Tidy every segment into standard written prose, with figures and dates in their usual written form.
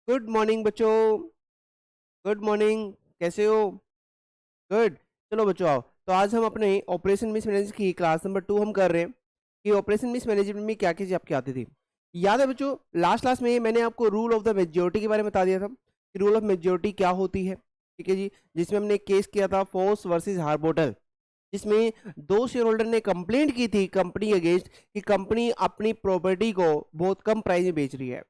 Good morning बच्चों। Good morning. कैसे हो? गुड। चलो बच्चों आओ। तो आज हम अपने ऑपरेशन मिसमैनेजमेंट की क्लास नंबर 2 हम कर रहे हैं कि ऑपरेशन मिसमैनेजमेंट में क्या क्या चीज़ आपकी आती थी। याद है बच्चों, लास्ट क्लास में मैंने आपको रूल ऑफ द मेजोरिटी के बारे में बता दिया था कि रूल ऑफ मेजोरिटी क्या होती है। ठीक है जी, जिसमें हमने केस किया था फोर्स वर्सेस हार्बोटल, जिसमें दो शेयर होल्डर ने कंप्लेंट की थी कंपनी अगेंस्ट कि कंपनी अपनी प्रॉपर्टी को बहुत कम प्राइस में बेच रही है।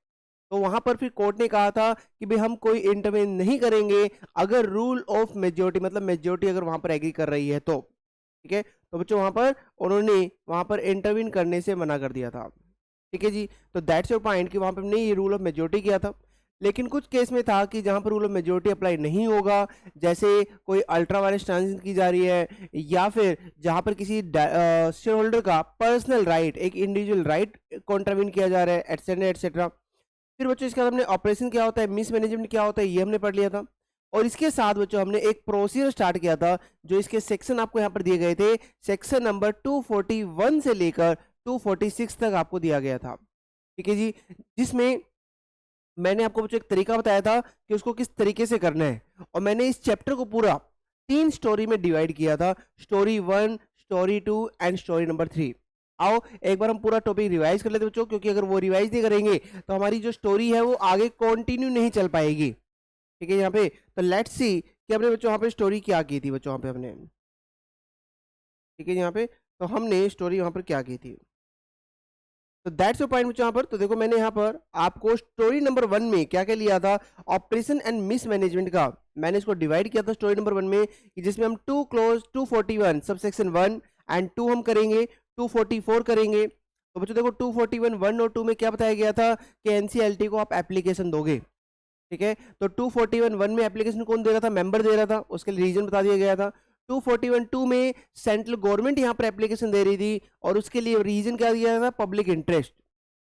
तो वहां पर फिर कोर्ट ने कहा था कि भाई हम कोई इंटरवेन नहीं करेंगे अगर रूल ऑफ मेजोरिटी मतलब मेजोरिटी अगर वहां पर एग्री कर रही है तो। ठीक है, तो बच्चों वहां पर उन्होंने वहां पर इंटरवीन करने से मना कर दिया था। ठीक है जी, तो दैट्स योर पॉइंट कि वहां पर हमने ये रूल ऑफ मेजोरिटी किया था। लेकिन कुछ केस में था कि जहां पर रूल ऑफ मेजोरिटी अप्लाई नहीं होगा, जैसे कोई अल्ट्रा वायलेंस ट्रांजेक्शन की जा रही है या फिर जहां पर किसी शेयर होल्डर का पर्सनल राइट, एक इंडिविजुअल राइट कॉन्ट्राविन किया जा रहा है एटसेट्रा एटसेट्रा। फिर बच्चों इसके बाद हमने ऑपरेशन क्या होता है, मिस मैनेजमेंट क्या होता है, ये हमने पढ़ लिया था। और इसके साथ बच्चों हमने एक प्रोसीजर स्टार्ट किया था, जो इसके सेक्शन आपको यहाँ पर दिए गए थे। सेक्शन नंबर 241 से लेकर 246 तक आपको दिया गया था। ठीक है जी, जिसमें मैंने आपको बच्चों एक तरीका बताया था कि उसको किस तरीके से करना है। और मैंने इस चैप्टर को पूरा 3 स्टोरी में डिवाइड किया था, story 1, story 2 and story number 3। आओ एक बार हम पूरा टॉपिक रिवाइज कर लेते हैं बच्चों, क्योंकि अगर वो रिवाइज नहीं करेंगे तो हमारी जो स्टोरी है वो आगे कंटिन्यू नहीं चल पाएगी। ठीक है यहाँ पे, तो लेट्स सी कि हमने बच्चों वहाँ पे स्टोरी क्या की थी बच्चों वहाँ पे हमने। ठीक है यहाँ पे, तो हमने स्टोरी वहाँ पर क्या की थी। तो दैट्स योर पॉइंट बच्चों यहाँ पर। तो देखो मैंने यहाँ पर आपको स्टोरी नंबर 1 में क्या क्या लिया था, ऑपरेशन एंड मिस मैनेजमेंट का। मैंने इसको डिवाइड किया था स्टोरी नंबर 1 में कि जिसमें हम 2 क्लोज 241 सबसेक्शन 1 एंड 2 हम करेंगे, 244 करेंगे। तो बच्चों देखो 241 1 और 2 में क्या बताया गया था कि एनसीएलटी को आप एप्लीकेशन दोगे। ठीक है, तो 241 1 में एप्लीकेशन कौन दे रहा था, मेंबर दे रहा था, उसके लिए रीजन बता दिया गया था। 241 2 में सेंट्रल गवर्नमेंट यहां पर एप्लीकेशन दे रही थी और उसके लिए रीजन क्या दिया था, पब्लिक इंटरेस्ट,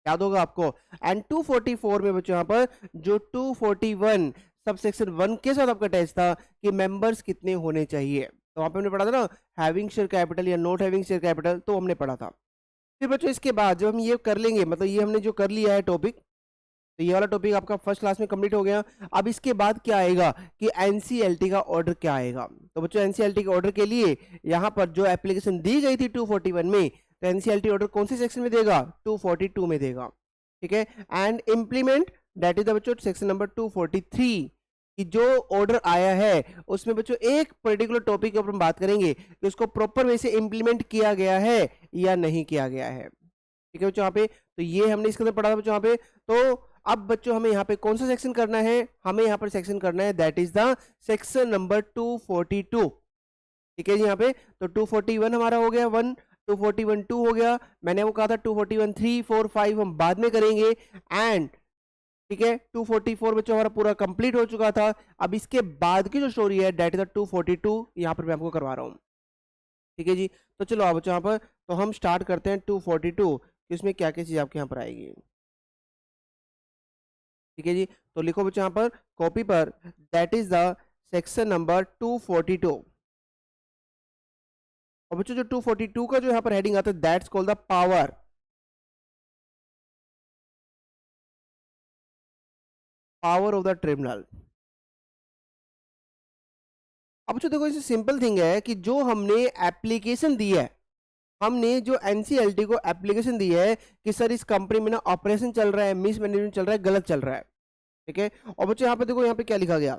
याद होगा आपको। एंड 244 में बच्चों यहां पर जो 241 सब सेक्शन 1 के साथ आपका टेस्ट था कि मेंबर्स कितने होने चाहिए। तो वहां पे हमने पढ़ा था ना, हैविंग शेयर कैपिटल या नॉट हैविंग शेयर कैपिटल, तो हमने पढ़ा था। फिर बच्चों इसके बाद जब हम ये कर लेंगे, मतलब ये हमने जो कर लिया है टॉपिक, तो ये वाला टॉपिक आपका फर्स्ट क्लास में कंप्लीट हो गया। अब इसके बाद क्या आएगा कि एनसीएलटी का ऑर्डर क्या आएगा। तो बच्चों एनसीएलटी के ऑर्डर के लिए यहाँ पर जो एप्लीकेशन दी गई थी 241 में, तो एनसीएलटी ऑर्डर कौन से सेक्शन में देगा, 242 में देगा। ठीक है, and implement that is the बच्चों सेक्शन नंबर 243 कि जो ऑर्डर आया है उसमें बच्चों एक पर्टिकुलर टॉपिक के ऊपर हम बात करेंगे कि उसको प्रॉपर वे से इंप्लीमेंट किया गया है या नहीं किया गया है। ठीक है बच्चों यहाँ पे, तो ये हमने इसके अंदर पढ़ा था बच्चों यहाँ पे। तो अब बच्चों हमें यहाँ पे कौन सा सेक्शन करना है, हमें यहाँ पर सेक्शन करना है that is the section number 242। ठीक है जी यहाँ पे, तो 241 हमारा हो गया 1, 241 2 हो गया। मैंने वो कहा था 241 3 4 5 हम बाद में करेंगे। एंड ठीक है 244 बच्चों हमारा पूरा कंप्लीट हो चुका था। अब इसके बाद की जो स्टोरी है दैट इज द 242, यहाँ पर मैं आपको करवा रहा हूँ। ठीक है जी, तो चलो आप बच्चों यहाँ पर, तो हम स्टार्ट करते हैं 242 कि उसमें क्या क्या चीज आपके यहाँ पर आएगी। ठीक है जी, तो लिखो बच्चों यहाँ पर कॉपी पर that is the section number 242। और बच्चों जो 242 का जो यहाँ पर हेडिंग आता है that's called the power, power of the tribunal. अब बच्चों देखो इसे सिंपल थिंग है कि जो हमने एप्लीकेशन दी है, हमने जो एनसीएलटी को एप्लीकेशन दी है कि सर इस कंपनी में ना ऑपरेशन चल रहा है, मिस मैनेजमेंट चल रहा है, गलत चल रहा है। ठीक है, और बच्चों यहाँ पे देखो यहाँ पे क्या लिखा गया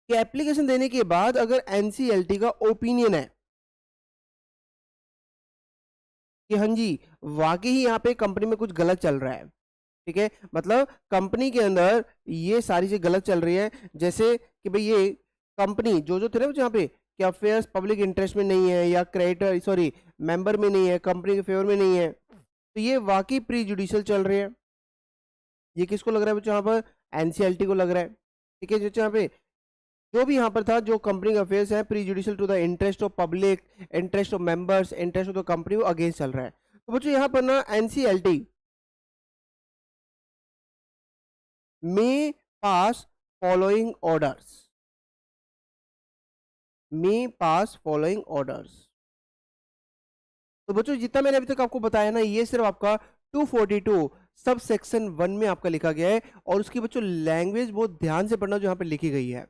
कि एप्लीकेशन देने के बाद अगर एनसीएलटी का ओपिनियन है कि हाँ जी वाकई ही यहाँ पे कंपनी में कुछ गलत चल रहा है। ठीक है, मतलब कंपनी के अंदर ये सारी चीज गलत चल रही है, जैसे कि भाई ये कंपनी जो जो थे ना यहाँ पे कि अफेयर्स पब्लिक इंटरेस्ट में नहीं है या क्रेडिटर सॉरी मेंबर में नहीं है, कंपनी के फेवर में नहीं है, तो ये वाकई प्री जुडिशियल चल रही है। ये किसको लग रहा है बच्चों यहाँ पर, एनसीएलटी को लग रहा है। ठीक है बच्चों यहाँ पे जो भी यहाँ पर था, जो कंपनी का अफेयर्स है prejudicial to the interest of public, interest of members, interest of the company, वो अगेंस्ट चल रहा है। तो बच्चों यहाँ पर ना NCLT may pass following orders, may pass following orders। तो बच्चों जितना मैंने अभी तक आपको बताया ना, ये सिर्फ आपका 242 सब सेक्शन 1 में आपका लिखा गया है, और उसकी बच्चों लैंग्वेज बहुत ध्यान से पढ़ना जो यहाँ पे लिखी गई है,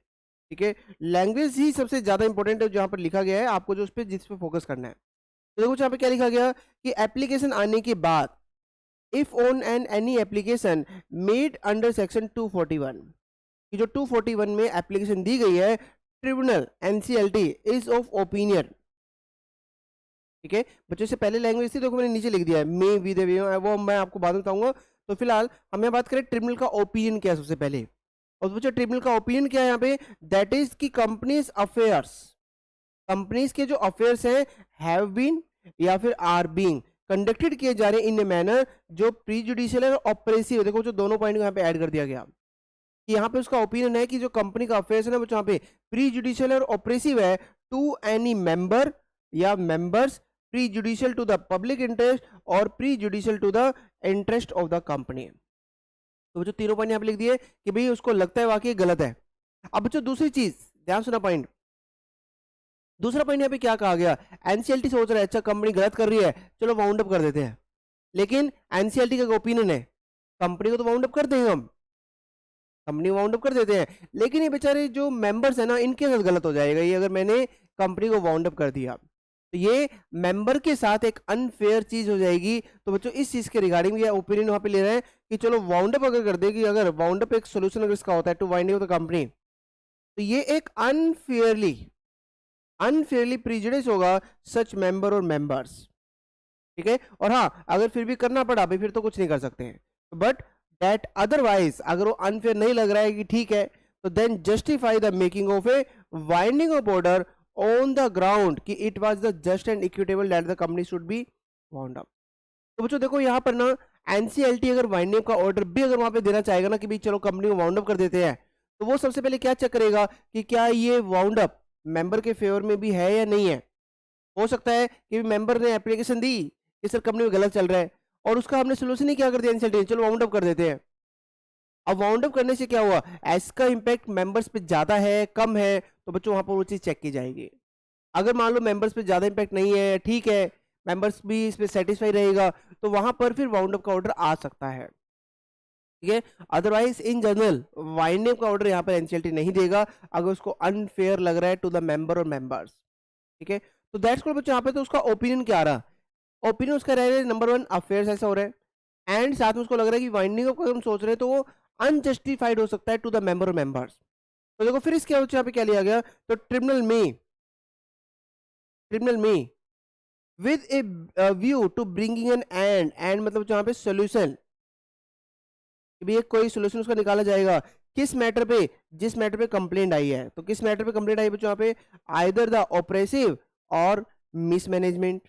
ठीक है। लैंग्वेज ही सबसे ज्यादा इंपॉर्टेंट है, जहाँ पर लिखा गया है आपको जो जिस पे फोकस करना है। तो देखो यहाँ पे क्या लिखा गया कि एप्लीकेशन आने के बाद if on an any application made under section 241, कि जो 241 में एप्लीकेशन दी गई है, tribunal NCLT is of opinion, ठीक है बच्चों। से पहले लैंग्वेज थी, देखो मैंने नीचे लिख दिया है मे विद, वो मैं आपको बाद में बताऊंगा। तो फिलहाल हमें बात करें ट्रिब्यूनल का ओपिनियन क्या है सबसे पहले। और बच्चों ट्रिब्यूनल का ओपिनियन क्या है यहाँ पे, दैट इज की कंपनीज अफेयर्स, कंपनीज के जो अफेयर्स हैं हैव बीन या फिर आर बीइंग कंडक्टेड किए जा रहे हैं इन ए मैनर जो प्रीजुडिशियल है और ऑपरेसिव। देखो जो दोनों पॉइंट यहाँ पे ऐड कर दिया गया कि यहाँ पे उसका ओपिनियन है कि जो कंपनी का अफेयर्स है ना बच्चों, यहाँ पे प्रीजुडिशियल और ऑपरेसिव है टू एनी मेंबर या members, prejudicial to the public interest or prejudicial to the interest of the company. तो बच्चों तीनों पॉइंट यहाँ पे लिख दिए कि भाई उसको लगता है वाकई गलत है। अब बच्चों दूसरी चीज ध्यान सुना पॉइंट, दूसरा पॉइंट यहाँ पे क्या कहा गया, एनसीएलटी सोच रहा है अच्छा कंपनी गलत कर रही है, चलो वाउंड अप कर देते हैं। लेकिन एनसीएलटी का ओपिनियन है कंपनी को तो वाउंड अप कर देंगे हम, कंपनी वाउंड अप कर देते हैं, लेकिन ये बेचारे जो मेंबर्स है ना इनके साथ गलत हो जाएगा ये, अगर मैंने कंपनी को वाउंड अप कर दिया तो ये मेंबर के साथ एक अनफेयर चीज हो जाएगी। तो बच्चों इस चीज के रिगार्डिंग ये ओपिनियन वहां पे ले रहे हैं कि चलो वाउंड अप अगर कर देगी, अगर वाउंड अप एक सोल्यूशन अगर इसका होता है two winding of the company, तो ये एक अनफेयरली प्रीजुडिस होगा सच मेंबर और मेंबर्स, ठीक है। और हाँ अगर फिर भी करना पड़ा भाई फिर तो कुछ नहीं कर सकते हैं, बट दैट अदरवाइज अगर वो अनफेयर नहीं लग रहा है कि ठीक है, तो then justify the making of a winding of order on the ground कि it was the just and equitable that the company should be wound up. तो बच्चों देखो यहाँ पर ना एनसीएलटी अगर वाइंडिंग का ऑर्डर भी अगर वहां पे देना चाहेगा ना कि भाई चलो कंपनी को वाउंड अप कर देते हैं, तो वो सबसे पहले क्या चेक करेगा कि क्या ये वाउंड अप मेंबर के फेवर में भी है या नहीं है। हो सकता है कि मेंबर ने एप्लीकेशन दी कि सर कंपनी में गलत चल रहा है, और उसका हमने सोल्यूशन ही क्या कर दिया एनसीएलटी, चलो वाउंड अप कर देते हैं। अब वाउंड अप करने से क्या हुआ, इसका इंपैक्ट मेंबर्स पे ज्यादा है कम है, तो बच्चों वहां पर वो चीज चेक की जाएगी। अगर मान लो मेंबर्स पे ज्यादा इंपैक्ट नहीं है, ठीक है, मेंबर्स भी इस पे सेटिस्फाई रहेगा, तो वहां पर फिर वाउंड अप का ऑर्डर आ सकता है, ठीक है। Otherwise in general wind up का ऑर्डर यहाँ पर एनसीएलटी नहीं देगा अगर उसको अनफेयर लग रहा है टू द मेंबर और मेंबर्स, ठीक है। तो दैट्स कॉल्ड बच्चों यहाँ पे तो उसका ओपिनियन क्या आ रहा, ओपिनियन उसका रह रहा है नंबर 1 अफेयर्स ऐसा हो रहा है, एंड साथ में उसको लग रहा है कि वाइंडिंग अप हम सोच रहे हैं तो वो अनजस्टिफाइड हो सकता है टू द मेंबर और मेंबर्स। तो देखो फिर इसके यहाँ पे क्या लिया गया, तो ट्रिब्यूनल में with a view to bringing an end मतलब जहां पे सोल्यूशन, भी एक कोई सोल्यूशन उसका निकाला जाएगा किस मैटर पे, जिस मैटर पे कंप्लेंट आई है। तो किस मैटर पे कंप्लेंट आई बच्चों यहाँ पे, आइदर द ऑपरेसिव और मिसमैनेजमेंट,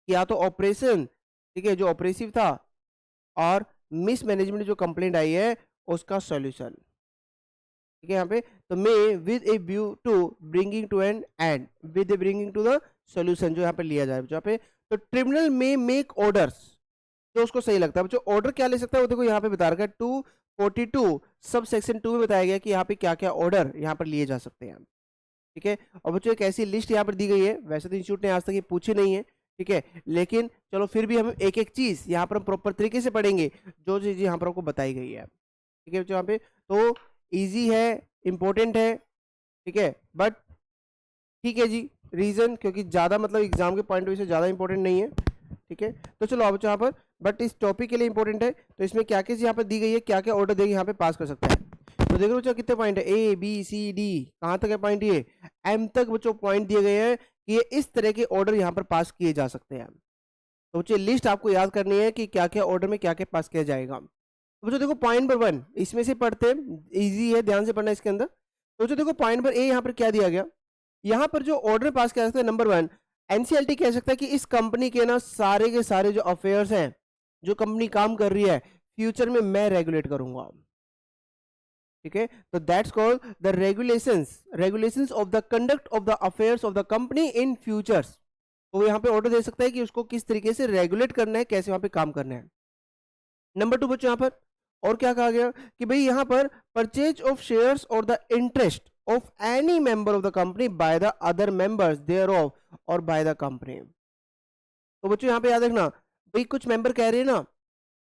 या तो ऑपरेशन, ठीक है जो ऑपरेसिव था, और मिसमैनेजमेंट जो कंप्लेंट आई है उसका सॉल्यूशन, ठीक है यहाँ पे। तो may with a view to bringing to an end with a bringing to the solution जो यहाँ पे लिया जाए यहाँ पे। तो ट्रिब्यूनल में मेक ऑर्डर्स जो उसको सही लगता है बच्चों, ऑर्डर क्या ले सकता है वो देखो यहाँ पे बता रखा है 242 सब सेक्शन 2 में बताया गया कि यहाँ पे क्या क्या ऑर्डर यहाँ पर लिए जा सकते हैं, ठीक है। और बच्चों एक ऐसी लिस्ट यहाँ पर दी गई है, वैसे तो इंस्टीट्यूट ने आज तक ये पूछी नहीं है, ठीक है, लेकिन चलो फिर भी हम एक एक चीज यहाँ पर हम प्रॉपर तरीके से पढ़ेंगे जो चीज यहाँ पर आपको बताई गई है, ठीक है बच्चों। यहाँ पे तो ईजी है, इंपॉर्टेंट है, ठीक है, बट ठीक है जी, रीजन क्योंकि ज्यादा मतलब एग्जाम के पॉइंट ऑफ व्यू से ज्यादा इंपॉर्टेंट नहीं है, ठीक है। तो चलो अब यहाँ पर बट इस टॉपिक के लिए इंपॉर्टेंट है, तो इसमें क्या क्या यहाँ पर दी गई है, क्या क्या ऑर्डर देगी यहाँ पे पास कर सकता है। तो देखो बच्चों कितने पॉइंट है, ए बी सी डी, कहाँ तक है पॉइंट, ये एम तक बच्चों पॉइंट दिए गए हैं कि ये इस तरह के ऑर्डर यहाँ पर पास किए जा सकते हैं। तो बच्चों लिस्ट आपको याद करनी है कि क्या क्या ऑर्डर में क्या क्या पास किया जाएगा। तो बच्चों देखो पॉइंट नंबर 1 इसमें से पढ़ते इजी है, ध्यान से पढ़ना इसके अंदर। तो बच्चों देखो पॉइंट नंबर ए यहाँ पर क्या दिया गया, यहाँ पर जो ऑर्डर पास किया सकता है नंबर 1, एनसीएलटी कह सकता है कि इस कंपनी के ना सारे के सारे जो अफेयर्स हैं, जो कंपनी काम कर रही है, फ्यूचर में मैं रेगुलेट करूंगा, ठीक है। तो that's called the regulations of the conduct of the affairs of the company in futures. तो यहाँ पे ऑर्डर दे सकता है कि उसको किस तरीके से रेगुलेट करना है, कैसे वहां पे काम करना है। नंबर 2 बच्चों यहाँ पर और क्या कहा गया कि भाई यहाँ पर परचेज ऑफ शेयर्स और the interest of any member of the company by the other members thereof or by the company. तो बच्चों यहाँ पे याद रखना भाई कुछ मेंबर कह रहे हैं ना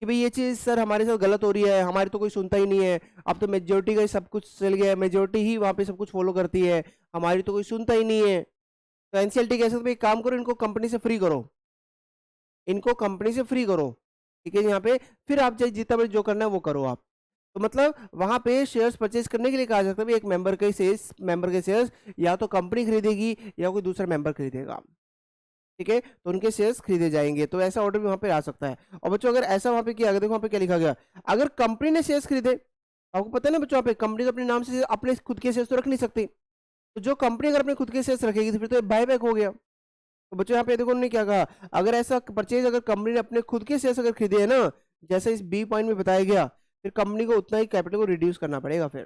कि भाई ये चीज़ सर हमारे साथ गलत हो रही है, हमारी तो कोई सुनता ही नहीं है, अब तो मेजोरिटी का ही सब कुछ चल गया है, मेजोरिटी ही वहाँ पे सब कुछ फॉलो करती है, हमारी तो कोई सुनता ही नहीं है। तो एनसीएलटी कह सकते भाई काम करो, इनको कंपनी से फ्री करो, इनको कंपनी से फ्री करो, ठीक है। यहाँ पे फिर आप चाहे जितना बड़े जो करना है वो करो आप। तो मतलब वहां पे शेयर्स परचेज करने के लिए कहा जाता है एक मेंबर के शेयर्स या तो कंपनी खरीदेगी या कोई दूसरा मेंबर खरीदेगा, ठीक है। तो उनके शेयर्स खरीदे जाएंगे, तो ऐसा ऑर्डर भी वहां पे आ सकता है। और बच्चों अगर ऐसा वहां पे किया, देखो वहां पे क्या लिखा गया, अगर कंपनी ने शेयर्स खरीदे, आपको पता है ना बच्चों, पे कंपनी तो अपने नाम से अपने खुद के शेयर्स तो रख नहीं सकती, तो जो कंपनी अगर अपने खुद के शेयर्स रखेगी तो फिर तो बाय बैक हो गया। तो बच्चों यहाँ पे देखो उन्होंने क्या कहा, अगर ऐसा परचेज अगर कंपनी ने अपने खुद के शेयर्स अगर खरीदे है ना, जैसे इस बी पॉइंट में बताया गया, फिर कंपनी को उतना ही कैपिटल को रिड्यूस करना पड़ेगा फिर,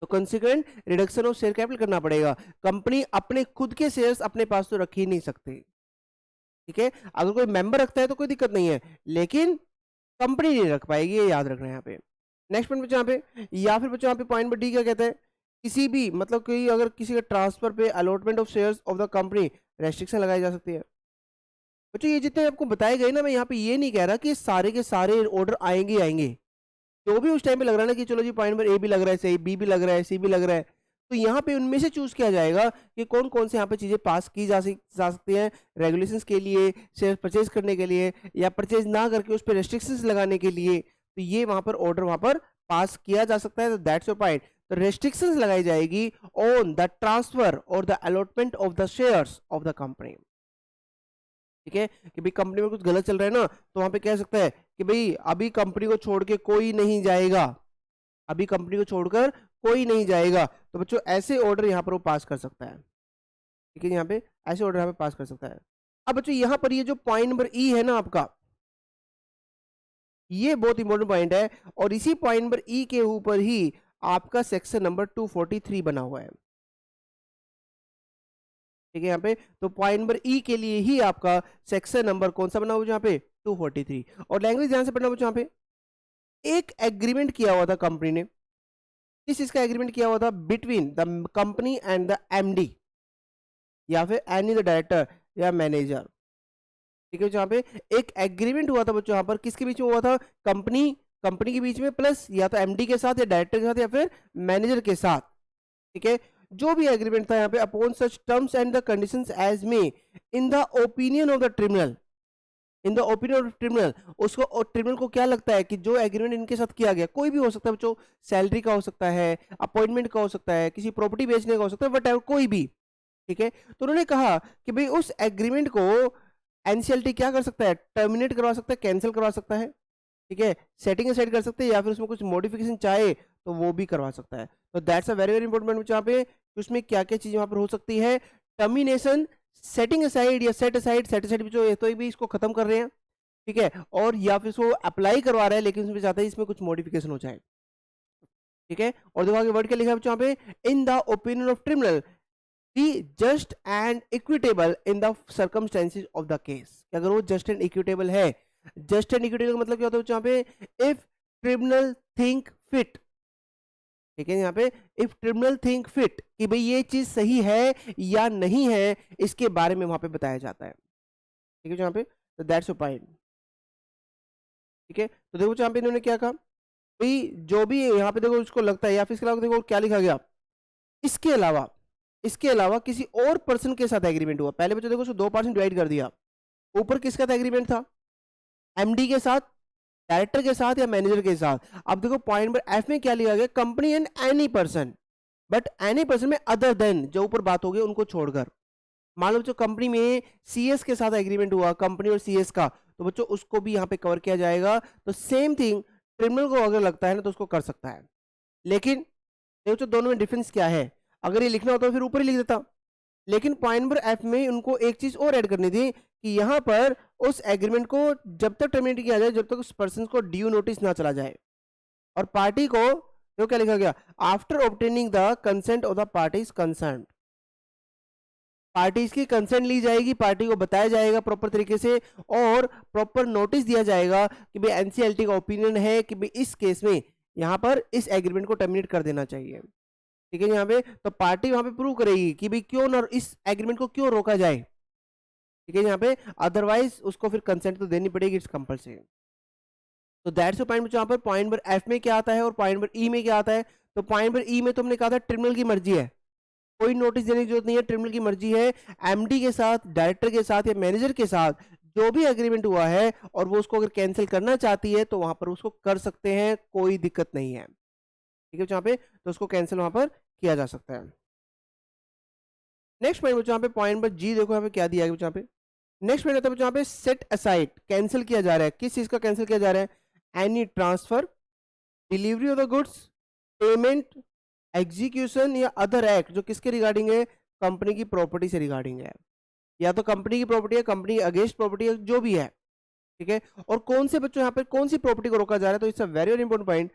तो consequent reduction of share capital करना पड़ेगा। कंपनी अपने खुद के शेयर्स अपने पास तो रख ही नहीं सकती, ठीक है। अगर कोई मेंबर रखता है तो कोई दिक्कत नहीं है, लेकिन कंपनी नहीं रख पाएगी, ये याद रखना है यहाँ पे। नेक्स्ट पॉइंट बच्चों यहाँ पे, या फिर बच्चों यहाँ पे पॉइंट नंबर डी क्या कहते हैं, किसी भी मतलब कोई अगर किसी का ट्रांसफर पे allotment of shares of the company restriction लगाई जा सकती है। बच्चों ये जितने आपको बताए गए ना, मैं यहाँ पे ये नहीं कह रहा कि सारे के सारे ऑर्डर आएंगे ही आएंगे, जो भी उस टाइम पे लग रहा है ना कि चलो जी पॉइंट नंबर ए भी लग रहा है सही, बी भी लग रहा है, सी भी लग रहा है, तो यहाँ पे उनमें से चूज किया जाएगा कि कौन कौन से यहाँ पे चीजें पास की जा सकती हैं रेगुलेशंस के लिए, शेयर परचेज करने के लिए, या परचेज ना करके उस पर रेस्ट्रिक्शंस लगाने के लिए, तो ये वहां पर ऑर्डर वहां पर पास किया जा सकता है। तो दैट्स योर पॉइंट। तो रेस्ट्रिक्शंस लगाई जाएगी ऑन द ट्रांसफर और the allotment of the shares of the company, ठीक है। कि भाई कंपनी में कुछ गलत चल रहा है ना, तो वहां पे कह सकता है कि भाई अभी कंपनी को छोड़ के कोई नहीं जाएगा, अभी कंपनी को छोड़कर कोई नहीं जाएगा। तो बच्चों ऐसे ऑर्डर यहां पर वो पास कर सकता है, ठीक है। यहाँ पे ऐसे ऑर्डर यहाँ पे पास कर सकता है। अब बच्चों यहाँ पर ये जो पॉइंट नंबर ई है ना आपका, ये बहुत इंपॉर्टेंट पॉइंट है, और इसी पॉइंट नंबर ई के ऊपर ही आपका सेक्शन नंबर 243 बना हुआ है, ठीक है। यहाँ पे तो पॉइंट नंबर ई के लिए ही आपका सेक्शन नंबर कौन सा बना हुआ है यहाँ पे 243। और लैंग्वेज ध्यान से पढ़ना बच्चों, यहाँ पे एक एग्रीमेंट किया हुआ था कंपनी ने, किस चीज का एग्रीमेंट किया हुआ था, between the company and the MD या फिर एनी द डायरेक्टर या मैनेजर, ठीक है। जहाँ पे एक एग्रीमेंट हुआ था बच्चों, यहाँ पर किसके बीच में हुआ था, कंपनी के बीच में प्लस या तो एमडी के साथ या डायरेक्टर के साथ या फिर मैनेजर के साथ, ठीक है। जो भी एग्रीमेंट था यहाँ पे, upon such terms and the conditions as may in the opinion of the tribunal, in the opinion of tribunal, उसको और ट्रिब्यूनल को क्या लगता है कि जो एग्रीमेंट इनके साथ किया गया, कोई भी हो सकता है बच्चों, सैलरी का हो सकता है, अपॉइंटमेंट का हो सकता है, किसी प्रॉपर्टी बेचने का हो सकता है, वट कोई भी, ठीक है। तो उन्होंने कहा कि भाई उस एग्रीमेंट को एनसीएलटी क्या कर सकता है, टर्मिनेट करवा सकता है, कैंसिल करवा सकता है, ठीक है, सेटिंग साइड कर सकते हैं, या फिर उसमें कुछ मॉडिफिकेशन चाहे तो वो भी करवा सकता है। तो that's a very very important यहाँ पे, उसमें क्या क्या चीज वहां पर हो सकती है, टर्मिनेशन, सेटिंग असाइड या सेट असाइड, सेट असाइड जो तो भी इसको खत्म कर रहे हैं, ठीक है, और या फिर इसको अप्लाई करवा रहा है लेकिन उसमें चाहता है इसमें कुछ मॉडिफिकेशन हो जाए, ठीक है। और देखो आगे वर्ड क्या लिखा है बच्चों यहाँ पे, इन the opinion of tribunal be just and equitable in the circumstances of the case, अगर वो जस्ट एंड इक्विटेबल है, जस्ट एंड इक्विटेबल का मतलब क्या होता है यहाँ पे, इफ ट्रिब्यूनल थिंक फिट, ठीक है। यहाँ पे इफ ट्रिब्यूनल थिंक फिट कि भाई ये चीज सही है या नहीं है, इसके बारे में वहां पे बताया जाता है, ठीक है। यहाँ पे तो दैट्स योर पॉइंट, ठीक है। तो देखो यहाँ पे इन्होंने क्या कहा, भाई जो भी यहाँ पे देखो उसको लगता है, या फिर इसके अलावा देखो क्या लिखा गया, इसके अलावा किसी और पर्सन के साथ एग्रीमेंट हुआ, पहले बच्चों देखो उसको 2% डिवाइड कर दिया, ऊपर किसका था एग्रीमेंट था, एमडी के साथ, डायरेक्टर के साथ या मैनेजर के साथ। अब देखो पॉइंट नंबर एफ में क्या लिखा गया, company and any person, but any person में अदर देन, जो ऊपर बात हो गई उनको छोड़कर। मान लो बच्चों कंपनी में सीएस के साथ एग्रीमेंट हुआ, कंपनी और सीएस का, तो बच्चों उसको भी यहाँ पे कवर किया जाएगा। तो सेम थिंग ट्रिब्यूनल को अगर लगता है ना तो उसको कर सकता है, लेकिन देखो दोनों में डिफरेंस क्या है, अगर ये लिखना होता तो फिर ऊपर ही लिख देता, लेकिन पॉइंट नंबर एफ में उनको एक चीज और ऐड करनी थी कि यहां पर उस एग्रीमेंट को जब तक टर्मिनेट किया जाए, जब तक उस पर्सन को ड्यू नोटिस ना चला जाए, और पार्टी को जो क्या लिखा गया, after obtaining the consent of the parties concern, parties की कंसेंट ली जाएगी, पार्टी को बताया जाएगा प्रॉपर तरीके से, और प्रॉपर नोटिस दिया जाएगा कि भाई एनसीएलटी का ओपिनियन है कि भाई इस केस में यहां पर इस एग्रीमेंट को टर्मिनेट कर देना चाहिए, ठीक है। यहाँ पे तो पार्टी वहां पे प्रूव करेगी कि भाई क्यों ना इस एग्रीमेंट को क्यों रोका जाए, ठीक है। यहाँ पे अदरवाइज उसको फिर कंसेंट तो देनी पड़ेगी, इट्स कंपल्सरी। तो दैट्स पॉइंट बच्चों, यहाँ पर पॉइंट नंबर एफ में क्या आता है और पॉइंट नंबर ई में क्या आता है। तो पॉइंट नंबर ई में तो हमने कहा था ट्रिब्यूनल की मर्जी है, कोई नोटिस देने की जरूरत नहीं है, ट्रिब्यूनल की मर्जी है। एमडी के साथ, डायरेक्टर के साथ या मैनेजर के साथ जो भी एग्रीमेंट हुआ है और वो उसको अगर कैंसिल करना चाहती है तो वहां पर उसको कर सकते हैं, कोई दिक्कत नहीं है, ठीक है यहाँ पे। तो उसको कैंसिल वहां पर किया जा सकता है। नेक्स्ट पॉइंट बच्चों यहाँ पे पॉइंट नंबर जी, देखो यहाँ पे क्या दिया है बच्चों यहाँ पे। नेक्स्ट पॉइंट होता है बच्चों यहाँ पे सेट असाइड, कैंसिल किया जा रहा है, किस चीज का कैंसिल किया जा रहा है। Any transfer, delivery of the goods, payment, execution या अदर एक्ट जो किसके रिगार्डिंग है, कंपनी की प्रॉपर्टी से रिगार्डिंग है, या तो कंपनी की प्रॉपर्टी है, कंपनी अगेंस्ट प्रॉपर्टी है, जो भी है, ठीक है। और कौन से बच्चों यहाँ पे कौन सी प्रॉपर्टी को रोका जा रहा है, तो it's a very very important point,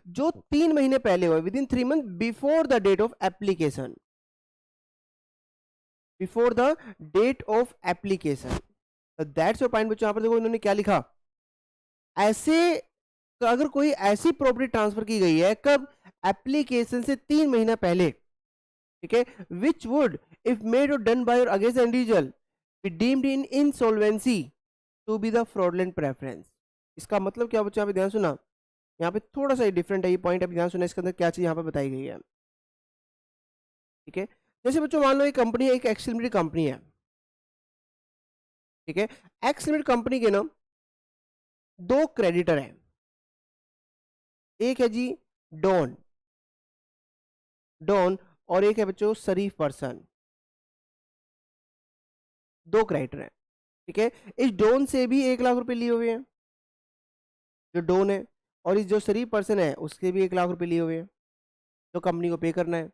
जो 3 महीने पहले हुआ, within 3 month before the date of application, before the date of application. That's your point बच्चों। यहाँ पर देखो इन्होंने क्या लिखा, ऐसे तो अगर कोई ऐसी प्रॉपर्टी ट्रांसफर की गई है कब, एप्लीकेशन से 3 महीना पहले, ठीक है, which would if made or done by or against individual be deemed in insolvency to be the fraudulent preference. इसका मतलब क्या बच्चों, यहाँ पे ध्यान सुना, यहाँ पे थोड़ा सा डिफरेंट है ये पॉइंट, अभी ध्यान सुना इसके अंदर क्या चीज यहाँ पे बताई गई है, ठीक है। जैसे बच्चों मान लो एक कंपनी है, एक एक्स लिमिटेड कंपनी है, ठीक है। एक्स लिमिटेड कंपनी के ना 2 क्रेडिटर हैं, एक है जी डॉन, डॉन, और एक है बच्चों शरीफ पर्सन, 2 क्रेडिटर हैं, ठीक है। इस डॉन से भी 1 लाख रुपए लिए हुए हैं, जो डॉन है, और इस जो शरीफ पर्सन है उसके भी 1 लाख रुपए लिए हुए हैं, जो कंपनी को पे करना है।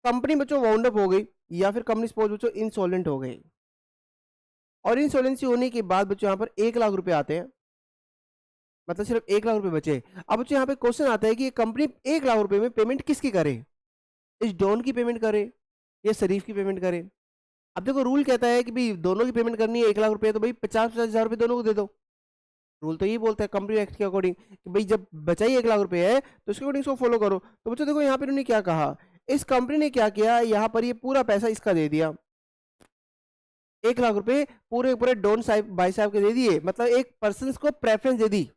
कंपनी बच्चों वाउंड अप हो गई, या फिर कंपनी सपोज बच्चों इंसॉल्वेंट हो गई, और इंसॉल्वेंसी होने के बाद बच्चों यहाँ पर 1 लाख रुपए आते हैं, मतलब सिर्फ 1 लाख रुपए बचे। अब बच्चों यहाँ पे क्वेश्चन आता है कि ये कंपनी 1 लाख रुपए में पेमेंट किसकी करे, इस डॉन की पेमेंट करे या शरीफ की पेमेंट करे। अब देखो रूल कहता है कि भाई दोनों की पेमेंट करनी है, 1 लाख रुपए, तो भाई 50-50 हजार रुपए दोनों को दे दो। रूल तो यही बोलता है कंपनी एक्ट के अकॉर्डिंग कि भाई जब बचा ही 1 लाख रुपए है तो उसके अकॉर्डिंग इसको फॉलो करो। तो बच्चों देखो यहाँ पे उन्होंने क्या कहा, इस कंपनी ने क्या किया, यहाँ पर ये पूरा पैसा इसका दे दिया, 1 लाख रुपए पूरे पूरे डॉन साहब भाई साहब के दे दिए, मतलब एक पर्सन को प्रेफरेंस दे दी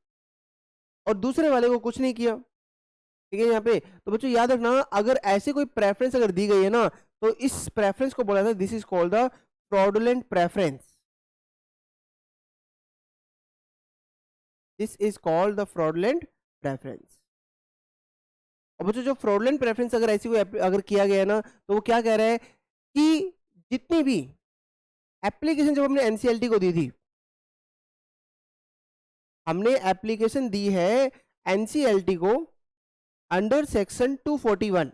और दूसरे वाले को कुछ नहीं किया, ठीक है यहाँ पे। तो बच्चों याद रखना, अगर ऐसे कोई प्रेफरेंस अगर दी गई है ना, तो इस प्रेफरेंस को बोला जाता है, this is called the fraudulent preference, this is called the fraudulent preference. और बच्चों जो फ्रॉडुलेंट प्रेफरेंस अगर ऐसी कोई अगर किया गया है ना, तो वो क्या कह रहा है कि जितनी भी एप्लीकेशन जब हमने एनसीएलटी को दी थी, हमने एप्लीकेशन दी है एनसीएलटी को अंडर सेक्शन 241,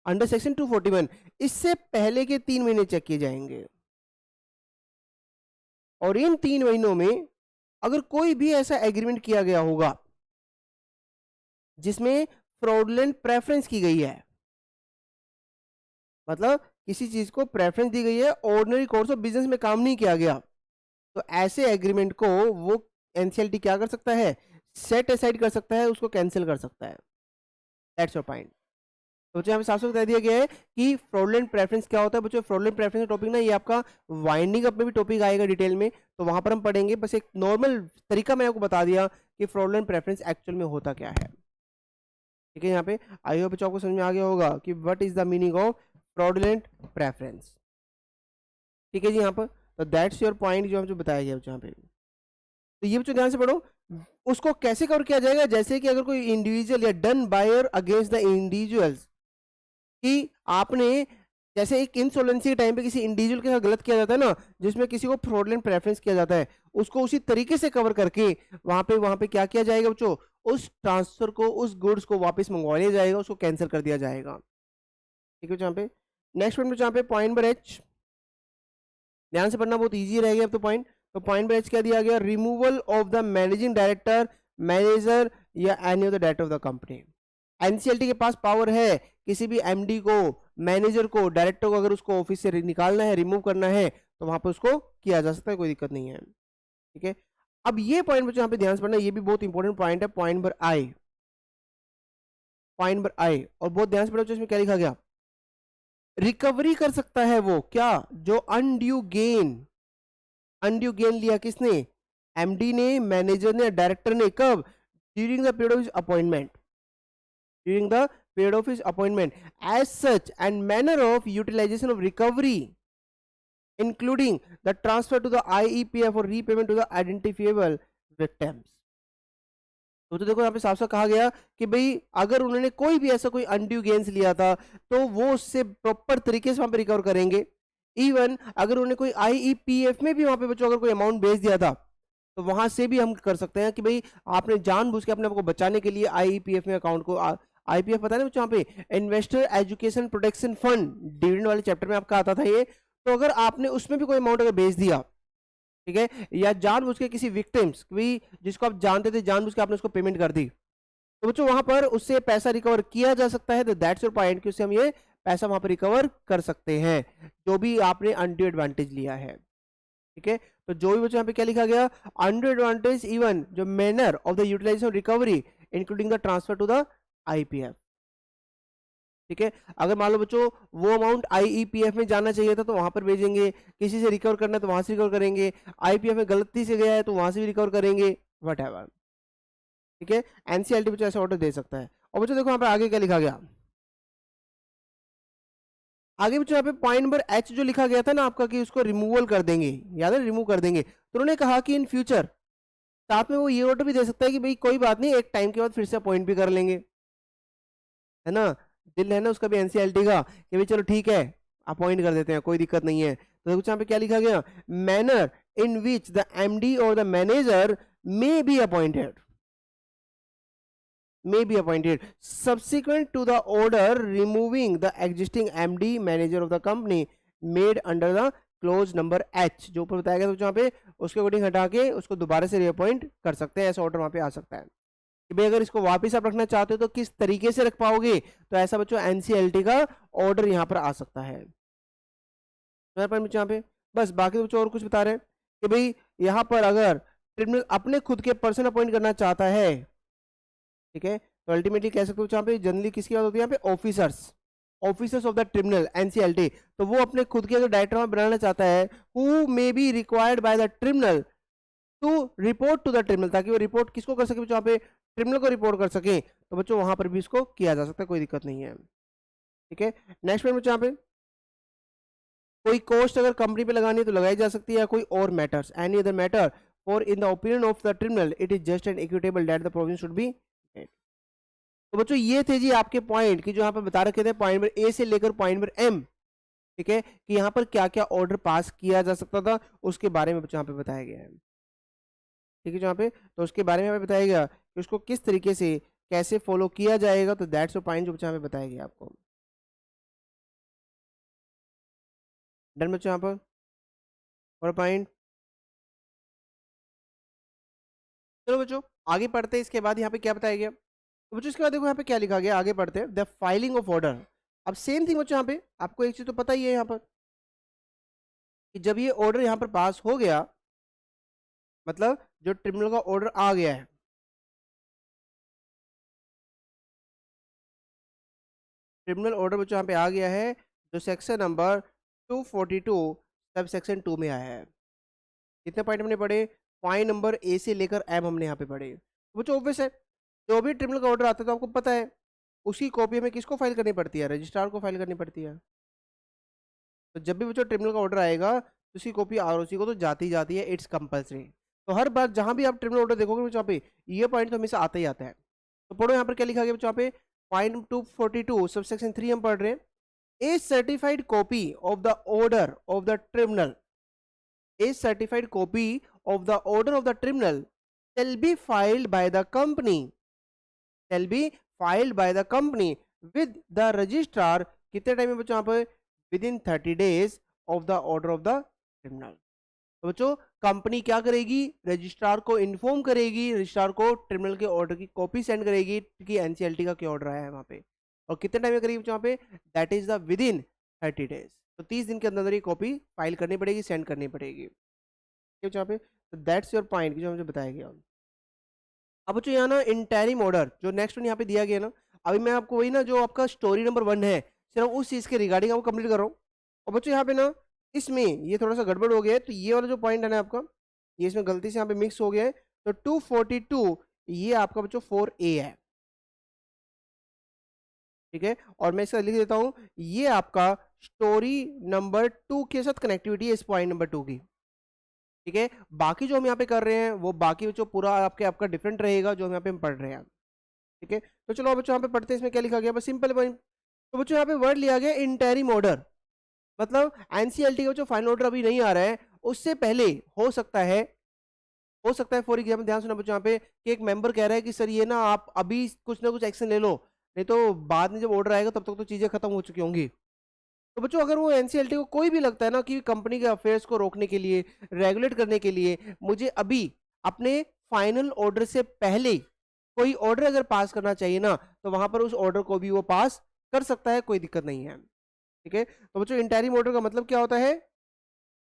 अंडर सेक्शन 241, इससे पहले के 3 महीने चेक किए जाएंगे, और इन 3 महीनों में अगर कोई भी ऐसा एग्रीमेंट किया गया होगा जिसमें फ्रॉडुलेंट प्रेफरेंस की गई है, मतलब किसी चीज को प्रेफरेंस दी गई है, ऑर्डिनरी कोर्स ऑफ बिजनेस में काम नहीं किया गया, तो ऐसे एग्रीमेंट को वो एनसीएलटी क्या कर सकता है, सेट असाइड कर सकता है, उसको कैंसिल कर सकता है। That's your point. तो बच्चों यहाँ पे साफ साफ बता दिया गया है कि फ्रॉडुलेंट प्रेफरेंस क्या होता है। बच्चों फ्रॉडुलेंट प्रेफरेंस का टॉपिक ना, ये आपका वाइंडिंग अप में भी टॉपिक आएगा डिटेल में, तो वहां पर हम पढ़ेंगे। बस एक नॉर्मल तरीका मैंने आपको बता दिया कि फ्रॉडुलेंट प्रेफरेंस एक्चुअल में होता क्या है, ठीक है। यहाँ पे आई होप बच्चों आपको समझ में आ गया होगा कि what is the meaning of fraudulent preference, ठीक है जी। यहाँ पर तो दैट्स योर पॉइंट जो हमको बताया गया यहाँ पे। तो ये बच्चों ध्यान से पढ़ो, उसको कैसे कवर किया जाएगा, जैसे कि अगर कोई इंडिविजुअल या done by or against the individuals, कि आपने जैसे एक इंसॉल्वेंसी के टाइम पे किसी इंडिविजुअल के साथ गलत किया जाता है ना, जिसमें किसी को फ्रॉडुलेंट प्रेफरेंस किया जाता है, उसको उसी तरीके से कवर करके वहां पे क्या किया जाएगा बच्चों, उस ट्रांसफर को, उस गुड्स को वापस मंगवा लिया जाएगा, उसको कैंसिल कर दिया जाएगा, ठीक है। यहाँ पे नेक्स्ट पॉइंट यहाँ पे पॉइंट नंबर एच, ध्यान से पढ़ना, बहुत ईजी रहेगा अब तो पॉइंट। तो पॉइंट नंबर एच क्या दिया गया, removal of the managing director, manager या any of the director of the company. NCLT के पास पावर है किसी भी एमडी को, मैनेजर को, डायरेक्टर को अगर उसको ऑफिस से निकालना है, रिमूव करना है, तो वहां पर उसको किया जा सकता है, कोई दिक्कत नहीं है, ठीक है। अब ये पॉइंट बच्चों यहाँ पे ध्यान से पढ़ना, ये भी बहुत इंपॉर्टेंट पॉइंट है, पॉइंट नंबर आई, पॉइंट नंबर आई, और बहुत ध्यान से पढ़ो इसमें क्या लिखा गया, रिकवरी कर सकता है वो क्या, जो अनड्यू गेन, अनड्यू गेन लिया किसने, एमडी ने, मैनेजर ने, डायरेक्टर ने, कब? During the period of appointment, during the period of his appointment, as such and manner of utilization of recovery including the transfer to the IEPF और repayment to the identifiable victims. तो देखो यहाँ पे साफ साफ कहा गया कि भाई अगर उन्होंने कोई भी ऐसा कोई अनड्यू गेन्स लिया था तो वो उससे प्रॉपर तरीके से वहां पे रिकवर करेंगे। इवन अगर उन्होंने कोई आईईपीएफ में भी वहां पे बच्चों अगर कोई अमाउंट भेज दिया था तो वहां से भी हम कर सकते हैं कि भाई आपने जानबूझ के अपने आप को बचाने के लिए आईईपीएफ में अकाउंट को, आईपीएफ पता है ना बच्चों यहाँ पे investor education protection fund, dividend वाले चैप्टर में आपका आता था ये। तो अगर आपने उसमें भी कोई अमाउंट अगर भेज दिया, ठीक है, या जानबूझ के किसी विक्टिम्स भी जिसको आप जानते थे जानबूझ के आपने उसको पेमेंट कर दी, तो बच्चों वहां पर उससे पैसा रिकवर किया जा सकता है। तो दैट्स योर पॉइंट कि उससे हम ये पैसा वहां पर रिकवर कर सकते हैं जो भी आपने अनड्यू एडवांटेज लिया है। ठीक है, तो जो भी बच्चों यहाँ पे क्या लिखा गया, अनड्यू एडवांटेज इवन जो manner of the utilisation recovery including the transfer to the IPF. ठीक है, अगर मान लो बच्चों वो अमाउंट आईईपीएफ में जाना चाहिए था तो वहां पर भेजेंगे, किसी से रिकवर करना है तो वहां से रिकवर करेंगे, आईपीएफ में गलती से गया है तो वहां से भी रिकवर करेंगे, व्हाटएवर। ठीक है, एनसीएलटी बच्चों ऐसा ऑर्डर दे सकता है। और बच्चों देखो यहाँ पे आगे क्या लिखा गया, आगे बच्चों यहाँ पे पॉइंट नंबर एच जो लिखा गया था ना आपका कि उसको रिमूवल कर देंगे, याद है, रिमूव कर देंगे। तो उन्होंने कहा कि इन फ्यूचर साथ में वो ये ऑर्डर भी दे सकता है कि भाई कोई बात नहीं, एक टाइम के बाद फिर से अपॉइंट भी कर लेंगे, है ना, दिल है ना उसका भी एनसीएलटी का कि भाई चलो ठीक है अपॉइंट कर देते हैं, कोई दिक्कत नहीं है। तो कुछ यहाँ पे क्या लिखा गया, manner in which the MD और the manager may be appointed, may be appointed subsequent to the order removing the existing MD manager of the company made under the close number H जो ऊपर बताया गया था जहाँ पे उसके according हटा के उसको दोबारा से रीअपॉइंट कर सकते हैं। ऐसा ऑर्डर वहां पे आ सकता है कि भाई अगर इसको वापस आप रखना चाहते हो तो किस तरीके से रख पाओगे, तो ऐसा बच्चों एनसीएलटी का ऑर्डर यहाँ पर आ सकता है। यहाँ पे बस बाकी बच्चों और कुछ बता रहे हैं कि भाई यहाँ पर अगर ट्रिब्यूनल अपने खुद के पर्सन अपॉइंट करना चाहता है, ठीक है, तो अल्टीमेटली कह सकते हो यहाँ पे जनरली किसकी बात होती है, यहाँ पे officers of the tribunal NCLT, तो वो अपने खुद के अगर डायरेक्टर बनाना चाहता है who may be required by the tribunal to report to the tribunal, ताकि वो रिपोर्ट किसको कर सके बच्चों, यहाँ पे ट्रिब्यूनल को रिपोर्ट कर सके, तो बच्चों वहां पर भी इसको किया जा सकता है, कोई दिक्कत नहीं है। ठीक है, नेक्स्ट पॉइंट बच्चों यहाँ पे कोई कॉस्ट अगर कंपनी पे लगानी है तो लगाई जा सकती है, कोई और matters any other matter for in the opinion of the tribunal it is just and equitable that the provision should be. तो बच्चों ये थे जी आपके पॉइंट कि जो यहाँ पर बता रखे थे पॉइंट नंबर ए से लेकर पॉइंट नंबर एम। ठीक है, कि यहाँ पर क्या क्या ऑर्डर पास किया जा सकता था उसके बारे में बच्चों यहाँ पे बताया गया है। ठीक है, जो यहाँ पे तो उसके बारे में यहाँ पे बताया गया कि उसको किस तरीके से कैसे फॉलो किया जाएगा, तो दैट्स अ पॉइंट जो बच्चों यहाँ पे बताया गया आपको। डन बच्चों यहाँ पर और पॉइंट। चलो बच्चों आगे पढ़ते हैं, इसके बाद यहाँ पे क्या बताया गया। तो बच्चों इसके बाद देखो यहाँ पे क्या लिखा गया, आगे पढ़ते हैं द फाइलिंग ऑफ ऑर्डर। अब सेम थिंग बच्चों यहाँ पे आपको एक चीज तो पता ही है यहाँ पर कि जब ये ऑर्डर यहाँ पर पास हो गया, मतलब जो ट्रिब्यूनल का ऑर्डर आ गया है, ट्रिब्यूनल ऑर्डर बच्चों यहाँ पे आ गया है जो सेक्शन नंबर 242 सब सेक्शन 2 में आया है। कितने पॉइंट हमने पढ़े, पॉइंट नंबर ए से लेकर एम हमने यहाँ पे पढ़े। तो बच्चों ऑब्वियस है जो भी ट्रिब्यूनल का ऑर्डर आता है तो आपको पता है उसकी कॉपी हमें किसको फाइल करनी पड़ती है, रजिस्ट्रार को फाइल करनी पड़ती है। तो जब भी बच्चों ट्रिब्यूनल का ऑर्डर आएगा तो उसकी कॉपी आरओसी को तो जाती जाती है, इट्स कंपल्सरी। तो हर बार जहां भी आप ट्रिब्यूनल ऑर्डर देखोगे बच्चों पे ये पॉइंट तो हमेशा आता ही आता है। तो पढ़ो यहाँ पर क्या लिखा गया बच्चों पे पॉइंट 242 सबसेक्शन 3 हम पढ़ रहे हैं, a certified copy of the order of the tribunal, a certified copy of the order of the tribunal shall be filed by the company, shall be filed by the company with the registrar, कितने time में बच्चों यहाँ पर within 30 days of the order of the tribunal। तो बच्चों company क्या करेगी, registrar को इन्फॉर्म करेगी, रजिस्ट्रार को ट्रिब्यूनल के ऑर्डर की कॉपी सेंड करेगी कि एनसीएलटी का क्या ऑर्डर आया है वहाँ पे, और कितने टाइम में करेगी बच्चों यहाँ पे, that is the within 30 days. तो 30 दिन के अंदर ये कॉपी फाइल करनी पड़ेगी, सेंड करनी पड़ेगी। यहाँ पे तो दैट्स योर पॉइंट जो मुझे बताया गया। अब बच्चों यहाँ ना इंटरिम ऑर्डर जो नेक्स्ट वन यहाँ पे दिया गया ना, अभी मैं आपको वही ना जो आपका स्टोरी नंबर 1 है सिर्फ उस चीज के रिगार्डिंग आपको कंप्लीट कर रहा हूँ। और बच्चों यहाँ पे ना इसमें ये थोड़ा सा गड़बड़ हो गया है, तो ये वाला जो पॉइंट है ना आपका ये इसमें गलती से यहाँ पे मिक्स हो गया है, तो 242 ये आपका बच्चों 4A है, ठीक है। और मैं इसका लिख देता हूं, ये आपका स्टोरी नंबर 2 के साथ कनेक्टिविटी है इस पॉइंट नंबर 2 की, ठीक है। बाकी जो हम यहाँ पे कर रहे हैं वो बाकी बच्चों पूरा आपका डिफरेंट रहेगा जो हम यहाँ पे हम पढ़ रहे हैं, ठीक है। तो चलो बच्चों यहाँ पे पढ़ते हैं इसमें क्या लिखा गया, बस सिंपल पॉइंट। तो बच्चों यहाँ पे वर्ड लिया गया इंटरिम ऑर्डर, मतलब एनसीएलटी का जो फाइनल ऑर्डर अभी नहीं आ रहा है, उससे पहले हो सकता है फॉर एग्जाम्पल, ध्यान सुना बच्चों यहाँ पे, कि एक मेंबर कह रहा है कि सर ये ना आप अभी कुछ ना कुछ एक्शन ले लो, नहीं तो बाद में जब ऑर्डर आएगा तब तक तो चीजें खत्म हो चुकी होंगी। तो बच्चों अगर वो एनसीएलटी को कोई भी लगता है ना कि कंपनी के अफेयर्स को रोकने के लिए, रेगुलेट करने के लिए मुझे अभी अपने फाइनल ऑर्डर से पहले कोई ऑर्डर अगर पास करना चाहिए ना, तो वहां पर उस ऑर्डर को भी वो पास कर सकता है, कोई दिक्कत नहीं है, ठीक है। तो बच्चों इंटरिम ऑर्डर का मतलब क्या होता है,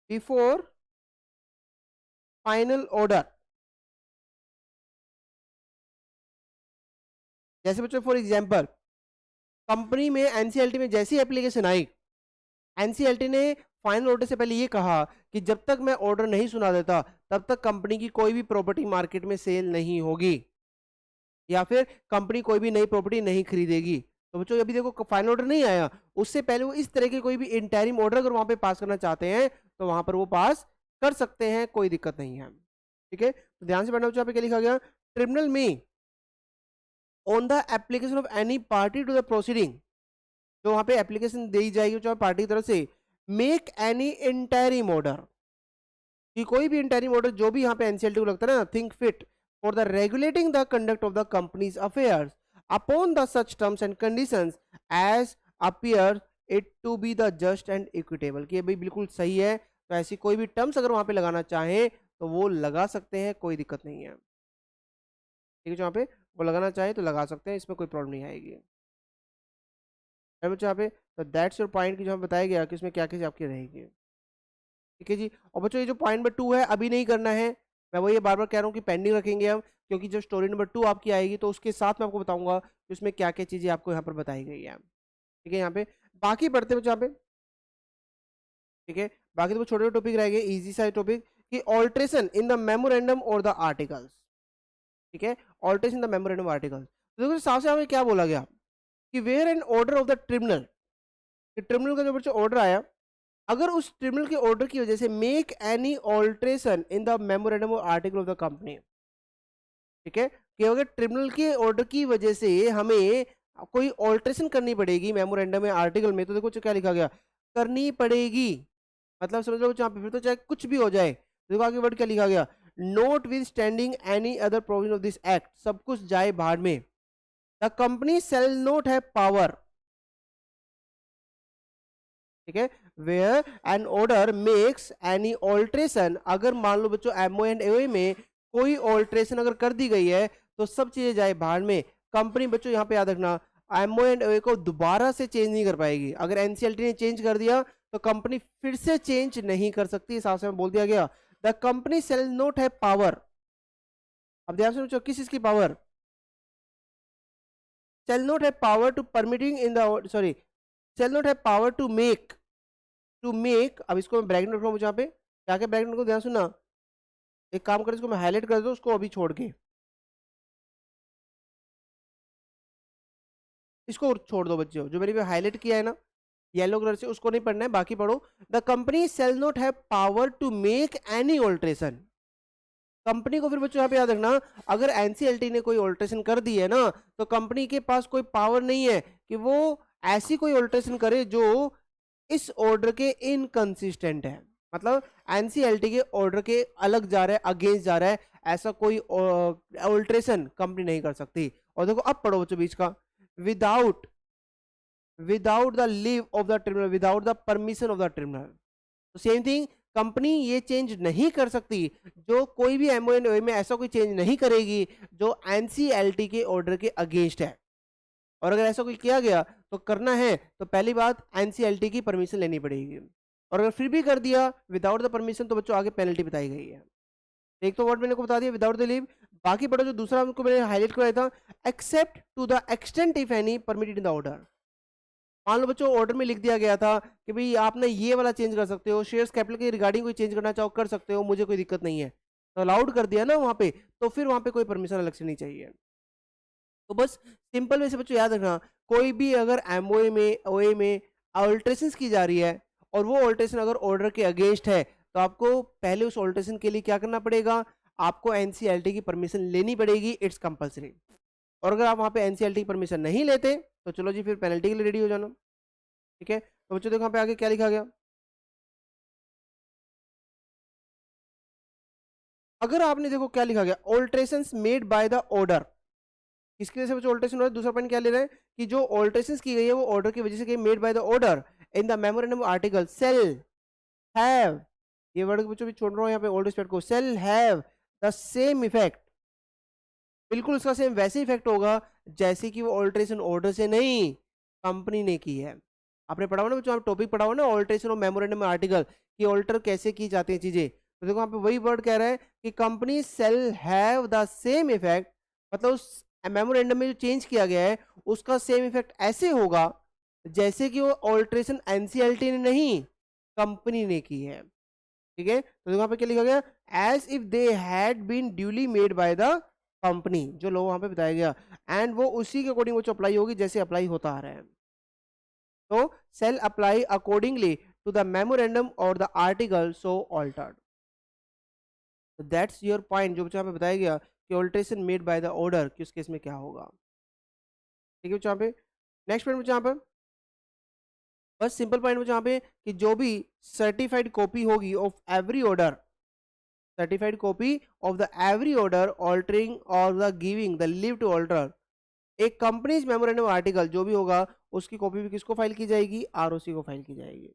बिफोर फाइनल ऑर्डर। जैसे बच्चों फॉर एग्जांपल कंपनी में एनसीएलटी में जैसी एप्लीकेशन आई, एनसीएलटी ने फाइनल ऑर्डर से पहले ये कहा कि जब तक मैं ऑर्डर नहीं सुना देता तब तक कंपनी की कोई भी प्रॉपर्टी मार्केट में सेल नहीं होगी, या फिर कंपनी कोई भी नई प्रॉपर्टी नहीं खरीदेगी। तो बच्चों अभी देखो फाइनल ऑर्डर नहीं आया, उससे पहले वो इस तरह के कोई भी इंटरिम ऑर्डर अगर वहां पे पास करना चाहते हैं तो वहां पर वो पास कर सकते हैं, कोई दिक्कत नहीं है, ठीक है। तो ध्यान से पढ़ना बच्चों, यहाँ पे क्या लिखा गया, ट्रिब्यूनल में on the application of any party to the proceeding, जो वहां पे एप्लीकेशन दी जाएगी जो पार्टी की तरफ से, मेक एनी इंटरिम ऑर्डर, कि कोई भी इंटरिम ऑर्डर जो भी यहाँ पे एनसीएलटी को लगता है ना, think fit for the regulating the conduct of the company's affairs upon the such terms and conditions as appear it to be the just and equitable, कि भाई बिल्कुल सही है, तो ऐसी कोई भी टर्म्स अगर वहां पे लगाना चाहे तो वो लगा सकते हैं, कोई दिक्कत नहीं है, ठीक है। जो यहाँ पे वो लगाना चाहे तो लगा सकते हैं, इसमें कोई प्रॉब्लम नहीं आएगी, बच्चों यहाँ पे। तो दैट्स योर पॉइंट की जो हमें बताया गया कि इसमें क्या क्या आपकी रहेगी, ठीक है जी। और बच्चों ये जो पॉइंट नंबर 2 है अभी नहीं करना है, मैं वो ये बार बार कह रहा हूँ कि पेंडिंग रखेंगे हम, क्योंकि जब स्टोरी नंबर 2 आपकी आएगी तो उसके साथ मैं आपको बताऊंगा कि उसमें क्या क्या चीजें आपको यहाँ पर बताई गई है, ठीक है। यहाँ पे बाकी पढ़ते हैं बच्चों यहाँ पे, ठीक है। बाकी तो छोटे छोटे टॉपिक रह गए, इजी सा टॉपिक, कि ऑल्ट्रेशन इन द मेमोरेंडम और द आर्टिकल्स, ठीक है। Alteration in the memorandum articles, तो देखो साफ से हमें क्या बोला गया कि where an order of the tribunal, tribunal का जो बच्चों ऑर्डर आया, अगर उस ट्रिब्यूनल के ऑर्डर की वजह से make any alteration in the memorandum और आर्टिकल ऑफ द कंपनी, ठीक है, कि अगर ट्रिब्यूनल के ऑर्डर की वजह से हमें कोई ऑल्ट्रेशन करनी पड़ेगी मेमोरेंडम में आर्टिकल में, तो देखो क्या लिखा गया, करनी पड़ेगी, मतलब समझ लो जहाँ पे फिर तो चाहे कुछ भी हो जाए। देखो आगे वर्ड क्या लिखा गया, notwithstanding any other provision of this act, सब कुछ जाए भाड़ में, the company shall not have power, ठीक है, where an order makes any alteration, अगर मान लो बच्चों एमओ एंड एओए में कोई ऑल्ट्रेशन अगर कर दी गई है तो सब चीजें जाए भाड़ में, कंपनी बच्चों यहाँ पे याद रखना एमओ एंड एओए को दोबारा से चेंज नहीं कर पाएगी, अगर एनसीएलटी ने चेंज कर दिया तो कंपनी फिर से चेंज नहीं कर सकती, इस हिसाब से बोल दिया गया the company shall not have power. अब ध्यान से बच्चों किस चीज की power, shall not have power to permitting in the sorry shall not have power to make, अब इसको मैं ब्रैकेट में रख रहा हूँ यहाँ पे, क्या क्या ब्रैकेट को ध्यान सुनना, एक काम कर इसको मैं हाईलाइट कर दो उसको अभी छोड़ के, इसको छोड़ दो बच्चों, जो मैंने हाईलाइट किया है ना येलो कलर से उसको नहीं पढ़ना है, बाकी पढ़ो, the company shall not have power to make any alteration, company को फिर बच्चों यहाँ पे याद रखना अगर एनसीएलटी ने कोई ऑल्ट्रेशन कर दी है ना तो कंपनी के पास कोई पावर नहीं है कि वो ऐसी कोई ऑल्ट्रेशन करे जो इस ऑर्डर के इनकंसिस्टेंट है, मतलब एनसीएलटी के ऑर्डर के अलग जा रहा है, अगेंस्ट जा रहा है, ऐसा कोई ऑल्ट्रेशन कंपनी नहीं कर सकती। और देखो अब पढ़ो बच्चों बीच का, without without the leave of the tribunal, without the permission of the tribunal, तो सेम थिंग कंपनी ये चेंज नहीं कर सकती, जो कोई भी एमओएनओ में ऐसा कोई चेंज नहीं करेगी जो एनसीएलटी के ऑर्डर के अगेंस्ट है, और अगर ऐसा कोई किया गया तो करना है तो पहली बात एनसीएलटी की परमिशन लेनी पड़ेगी, और अगर फिर भी कर दिया विदाउट द परमिशन तो बच्चों आगे पेनल्टी बताई गई है। एक तो वर्ड मैंने को बता दिया विदाउट द लीव, बाकी पढ़ो जो दूसरा उनको मैंने हाईलाइट कराया था, except to the extent if any permitted in the order, मान लो बच्चों ऑर्डर में लिख दिया गया था कि भाई आपने ये वाला चेंज कर सकते हो, शेयर्स कैपिटल के रिगार्डिंग कोई चेंज करना चाहो कर सकते हो, मुझे कोई दिक्कत नहीं है, तो अलाउड कर दिया ना वहां पे, तो फिर वहां पे कोई परमिशन अलग से नहीं चाहिए। तो बस सिंपल वे से बच्चों याद रखना, कोई भी अगर एमओए में ओए में ऑल्ट्रेशन की जा रही है और वो ऑल्ट्रेशन अगर ऑर्डर के अगेंस्ट है, तो आपको पहले उस ऑल्ट्रेशन के लिए क्या करना पड़ेगा, आपको एनसीएलटी की परमिशन लेनी पड़ेगी, इट्स कंपल्सरी। और अगर आप वहां पे एनसीएलटी की परमिशन नहीं लेते तो चलो जी फिर पेनल्टी के लिए रेडी हो जाना। ठीक है, तो बच्चों देखो यहाँ पे आगे क्या लिखा गया। अगर आपने देखो क्या लिखा गया, alteration made by the order, किसकी वजह से बच्चों ऑल्ट्रेशन हो रहा है, दूसरा पॉइंट क्या ले रहे हैं कि जो ऑल्ट्रेशन की गई है वो ऑर्डर की वजह से made by the order in the memorandum article shall have, ये वर्ड बच्चों भी छोड़ रहा हूं यहाँ पे ओल्ड स्पेक्ट को, shall have the same effect, बिल्कुल उसका सेम वैसे इफेक्ट होगा जैसे कि वो ऑल्ट्रेशन ऑर्डर से नहीं, कंपनी ने की है। आपने पढ़ा हुआ ना बच्चों, आप टॉपिक पढ़ा हुआ ना ऑल्ट्रेशन ऑफ मेमोरेंडम आर्टिकल, कि ऑल्टर कैसे की जाती है चीजें, तो देखो यहाँ पे वही वर्ड कह रहा है कि company shall have the same effect, मतलब उस मेमोरेंडम में जो चेंज किया गया है उसका सेम इफेक्ट ऐसे होगा जैसे कि वो ऑल्ट्रेशन एनसीएलटी ने नहीं, कंपनी ने की है। ठीक है, तो देखो यहाँ पे क्या लिखा गया, as if they had been duly made by the company, जो लोग वहां पे बताया गया, एंड वो उसी के अकॉर्डिंग वो अप्लाई होगी जैसे अप्लाई होता आ रहा है। तो shall apply accordingly to the memorandum और the article so altered. That's your point, जो यहाँ पे बताया गया कि alteration made by the order, किस केस में क्या होगा। ठीक है यहाँ पे नेक्स्ट पॉइंट यहाँ पे बस सिंपल पॉइंट यहाँ पे कि जो भी सर्टिफाइड कॉपी होगी ऑफ एवरी ऑर्डर, certified copy of the every order altering or the giving the leave to alter, एक कंपनीज मेमोरेंडम आर्टिकल जो भी होगा उसकी कॉपी भी किसको फाइल की जाएगी, आरओसी को फाइल की जाएगी।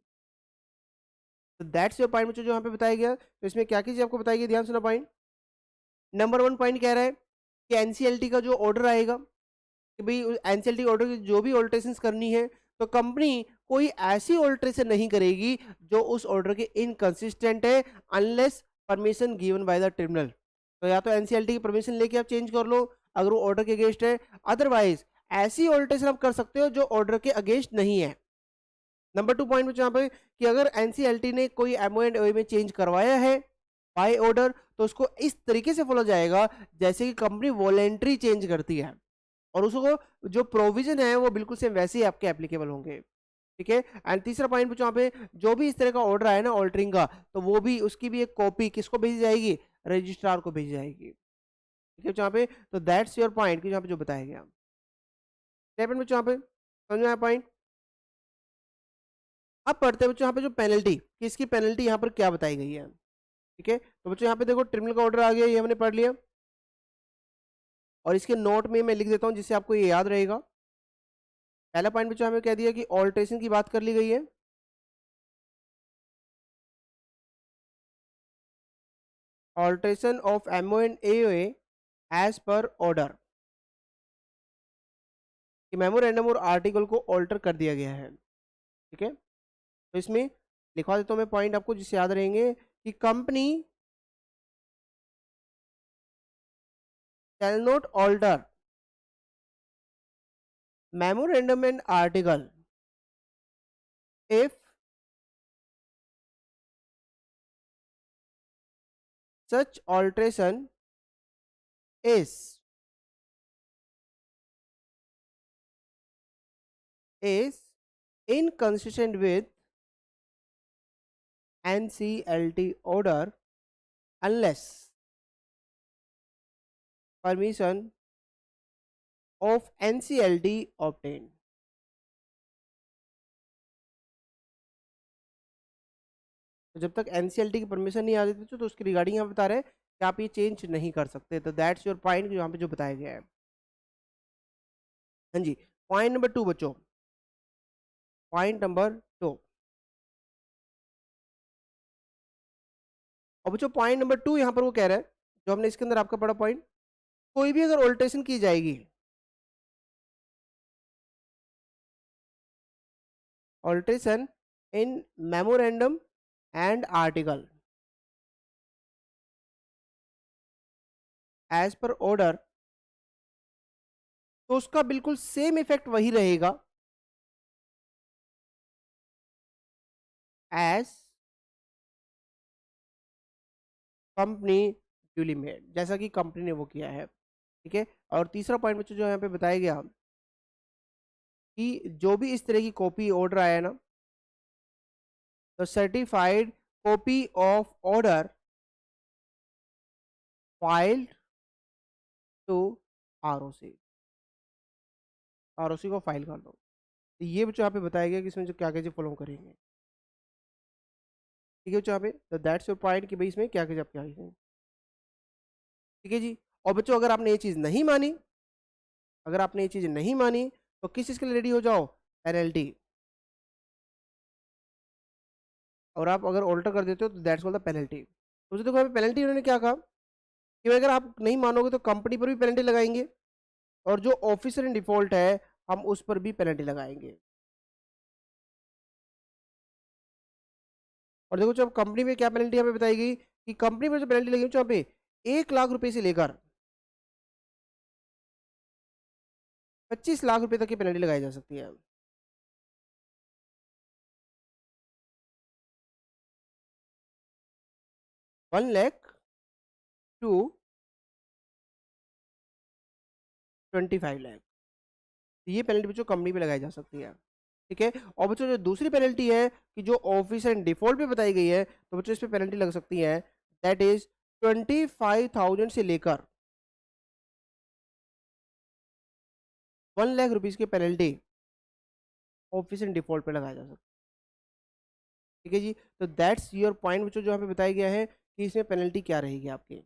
तो दैट्स योर पॉइंट बच्चों जो यहाँ पे बताया गया। तो इसमें क्या चीज आपको बताई गई, ध्यान सुना पॉइंट। नंबर 1 पॉइंट कह रहा है कि एनसीएलटी का जो ऑर्डर आएगा, कि भाई एनसीएलटी ऑर्डर की जो भी ऑल्ट्रेशन करनी है तो कंपनी कोई ऐसी ऑल्ट्रेशन नहीं करेगी जो उस ऑर्डर के इनकंसिस्टेंट है, unless permission given by the tribunal. तो या तो एनसीएलटी की परमिशन लेके आप चेंज कर लो अगर वो ऑर्डर के अगेंस्ट है, अदरवाइज ऐसी ऑल्ट्रेशन आप कर सकते हो जो ऑर्डर के अगेंस्ट नहीं है। नंबर 2 पॉइंट यहाँ पे कि अगर एनसीएलटी ने कोई एमओ एंड ओए में चेंज करवाया है बाय ऑर्डर, तो उसको इस तरीके से फॉलो जाएगा जैसे कि कंपनी वॉलेंट्री चेंज करती है, और उसको जो प्रोविजन है वो बिल्कुल सेम वैसे ही आपके एप्लीकेबल होंगे। ठीक है, एंड तीसरा पॉइंट पूछो यहाँ पे, जो भी इस तरह का ऑर्डर आया ना ऑल्टरिंग का, तो वो भी उसकी भी एक कॉपी किसको भेजी जाएगी, रजिस्ट्रार को भेजी जाएगी। ठीक है यहाँ पे, तो दैट्स योर पॉइंट कि यहाँ पे जो बताया गया। बच्चों यहाँ पे समझ में आया पॉइंट। अब पढ़ते हैं बच्चों यहाँ पे जो पेनल्टी, कि इसकी पेनल्टी यहाँ पर क्या बताई गई है। ठीक है, तो बच्चों यहाँ पे देखो ट्रिब्यूनल का ऑर्डर आ गया, ये हमने पढ़ लिया, और इसके नोट में मैं लिख देता हूँ जिससे आपको ये याद रहेगा। पहला पॉइंट बच्चों हमें कह दिया कि ऑल्ट्रेशन की बात कर ली गई है, alteration of MO and AOA as per order, कि मेमोरेंडम और आर्टिकल को ऑल्टर कर दिया गया है। ठीक है, तो इसमें लिखवा देता हूं मैं पॉइंट आपको जिससे याद रहेंगे कि company shall not alter memorandum and article if such alteration is inconsistent with NCLT order unless permission of NCLT obtained। तो जब तक एनसीएलटी की परमिशन नहीं आ जाती तो उसकी रिगार्डिंग यहाँ बता रहे हैं कि आप ये चेंज नहीं कर सकते। तो दैट्स योर पॉइंट यहाँ पे जो बताया गया है। हाँ जी, पॉइंट नंबर 2 बच्चों, पॉइंट नंबर 2, और बच्चों पॉइंट नंबर 2 यहाँ पर वो कह रहा है जो हमने इसके अंदर आपका पढ़ा पॉइंट, कोई भी अगर ऑल्ट्रेशन की जाएगी, alteration in memorandum and article as per order, तो उसका बिल्कुल सेम इफेक्ट वही रहेगा एज कंपनी ड्यूली मेड, जैसा कि कंपनी ने वो किया है, ठीक है। और तीसरा पॉइंट बच्चों जो यहाँ पे बताया गया कि जो भी इस तरह की कॉपी ऑर्डर आया ना, तो certified copy of order filed to ROC, ROC को फाइल कर दो। तो ये बच्चों यहाँ पे बताया गया कि इसमें जो क्या क्या चीज फॉलो करेंगे, ठीक है बच्चों यहाँ पे। तो दैट्स योर पॉइंट कि भाई इसमें क्या क्या क्या है, ठीक है जी। और बच्चों अगर आपने ये चीज नहीं मानी, अगर आपने ये चीज नहीं मानी तो किस चीज के लिए रेडी हो जाओ, पेनल्टी। और आप अगर ऑल्टर कर देते हो तो दैट्स कॉल्ड द पेनल्टी। तो देखो यहाँ पे पेनल्टी उन्होंने क्या कहा कि अगर आप नहीं मानोगे तो कंपनी पर भी पेनल्टी लगाएंगे, और जो ऑफिसर इन डिफॉल्ट है हम उस पर भी पेनल्टी लगाएंगे। और देखो जब कंपनी में क्या पेनल्टी हमें बताई गई कि कंपनी पर जो पेनल्टी लगी वहाँ पे 1 लाख रुपए से लेकर 25 लाख रुपए तक की पेनल्टी लगाई जा सकती है। 1 लाख टू 25 लाख, ये पेनल्टी बच्चों कंपनी पे लगाई जा सकती है, ठीक है। और बच्चों जो दूसरी पेनल्टी है कि जो ऑफिसर इन डिफॉल्ट पे बताई गई है, तो बच्चों इस पे पेनल्टी लग सकती है, दैट इज 25,000 से लेकर 1 लाख रुपीज की पेनल्टी ऑफिसर इन डिफॉल्ट पे लगाया जा सकता है, ठीक है जी। तो दैट्स योर पॉइंट बच्चों जो यहाँ पे बताया गया है कि इसमें पेनल्टी क्या रहेगी आपकी,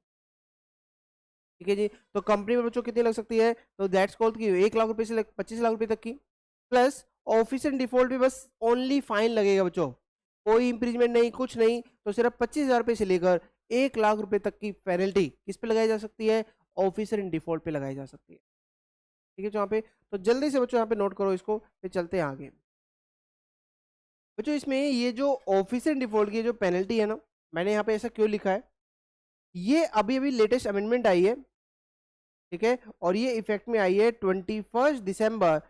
ठीक है जी। तो कंपनी में बच्चों कितनी लग सकती है, तो दैट्स कॉल्ड कि 1 लाख रुपए से 25 लाख रुपए तक की, प्लस ऑफिसर इन डिफॉल्ट पे बस ओनली फाइन लगेगा बच्चों, कोई इंप्रीजमेंट नहीं, कुछ नहीं, तो सिर्फ 25,000 रुपए से लेकर 1 लाख रुपए तक की पेनल्टी किस पे लगाई जा सकती है, ऑफिसर इन डिफॉल्ट पे लगाई जा सकती है, ठीक है जो यहाँ पे। तो जल्दी से बच्चों यहाँ पे नोट करो इसको, फिर चलते हैं आगे। बच्चों इसमें ये जो ऑफिसर इन डिफॉल्ट की जो पेनल्टी है ना, मैंने यहाँ पे ऐसा क्यों लिखा है, ये अभी अभी लेटेस्ट अमेंडमेंट आई है, ठीक है। और ये इफेक्ट में आई है 21 दिसंबर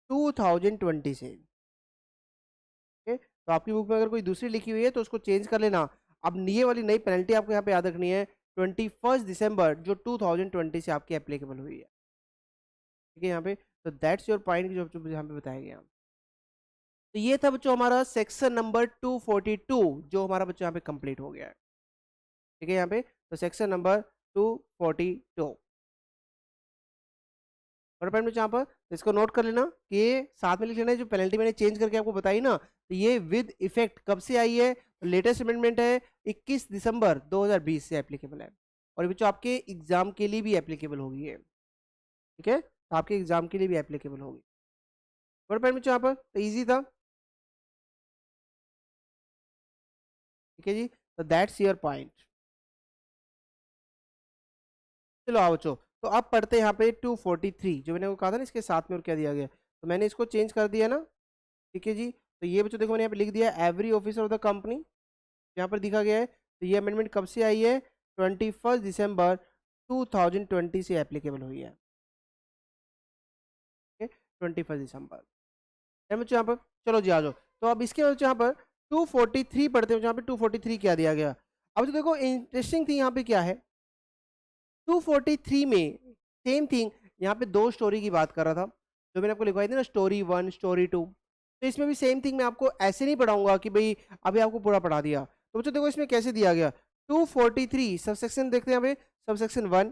2020 से, ठीक है। तो आपकी बुक में अगर कोई दूसरी लिखी हुई है तो उसको चेंज कर लेना। अब ये वाली नई पेनल्टी आपको यहाँ पे याद रखनी है 21 दिसंबर जो 2020 से आपकी एप्लीकेबल हुई है, ठीक है यहाँ पे। तो दैट्स योर पॉइंट जो जो यहाँ पे बताया गया। तो ये था बच्चों हमारा सेक्शन नंबर 242 जो हमारा बच्चों यहाँ पे कंप्लीट हो गया है, ठीक है यहाँ पे। तो सेक्शन नंबर 242 और पॉइंट यहाँ पर, तो इसको नोट कर लेना कि ये साथ में लिख लेना है, जो पेनल्टी मैंने चेंज करके आपको बताई ना, तो ये विद इफेक्ट कब से आई है, लेटेस्ट अमेंडमेंट है 21 दिसंबर 2020 से एप्लीकेबल है, और ये बच्चों आपके एग्जाम के लिए भी एप्लीकेबल होगी है, ठीक है। तो आपके एग्जाम के लिए भी एप्लीकेबल होगी। और पॉइंट यहाँ पर तो ईजी था, ठीक है जी। तो दैट्स योर पॉइंट। चलो आओ बच्चों, तो अब पढ़ते हैं यहाँ पे 243 जो मैंने वो कहा था ना इसके साथ में और क्या दिया गया, तो मैंने इसको चेंज कर दिया ना, ठीक है जी। तो ये बच्चों देखो मैंने यहाँ पे लिख दिया every officer of the company, यहाँ पर दिखा गया है। तो ये अमेंडमेंट कब से आई है, 21 दिसंबर 2020 से एप्लीकेबल हुई है, 21 दिसंबर है बच्चों यहाँ पर। चलो जी आ जाओ, तो अब इसके बाद यहाँ पर 243 पढ़ते हैं, यहाँ पे 243 क्या दिया गया। अब तो देखो इंटरेस्टिंग थी यहाँ पे क्या है, 243 में सेम थिंग, यहाँ पे दो स्टोरी की बात कर रहा था जो मैंने आपको लिखवाई थी ना, स्टोरी 1 स्टोरी 2। तो इसमें भी सेम थिंग मैं आपको ऐसे नहीं पढ़ाऊंगा कि भाई अभी आपको पूरा पढ़ा दिया। तो बच्चों देखो इसमें कैसे दिया गया, 243 सबसेक्शन देखते हैं, सबसेक्शन 1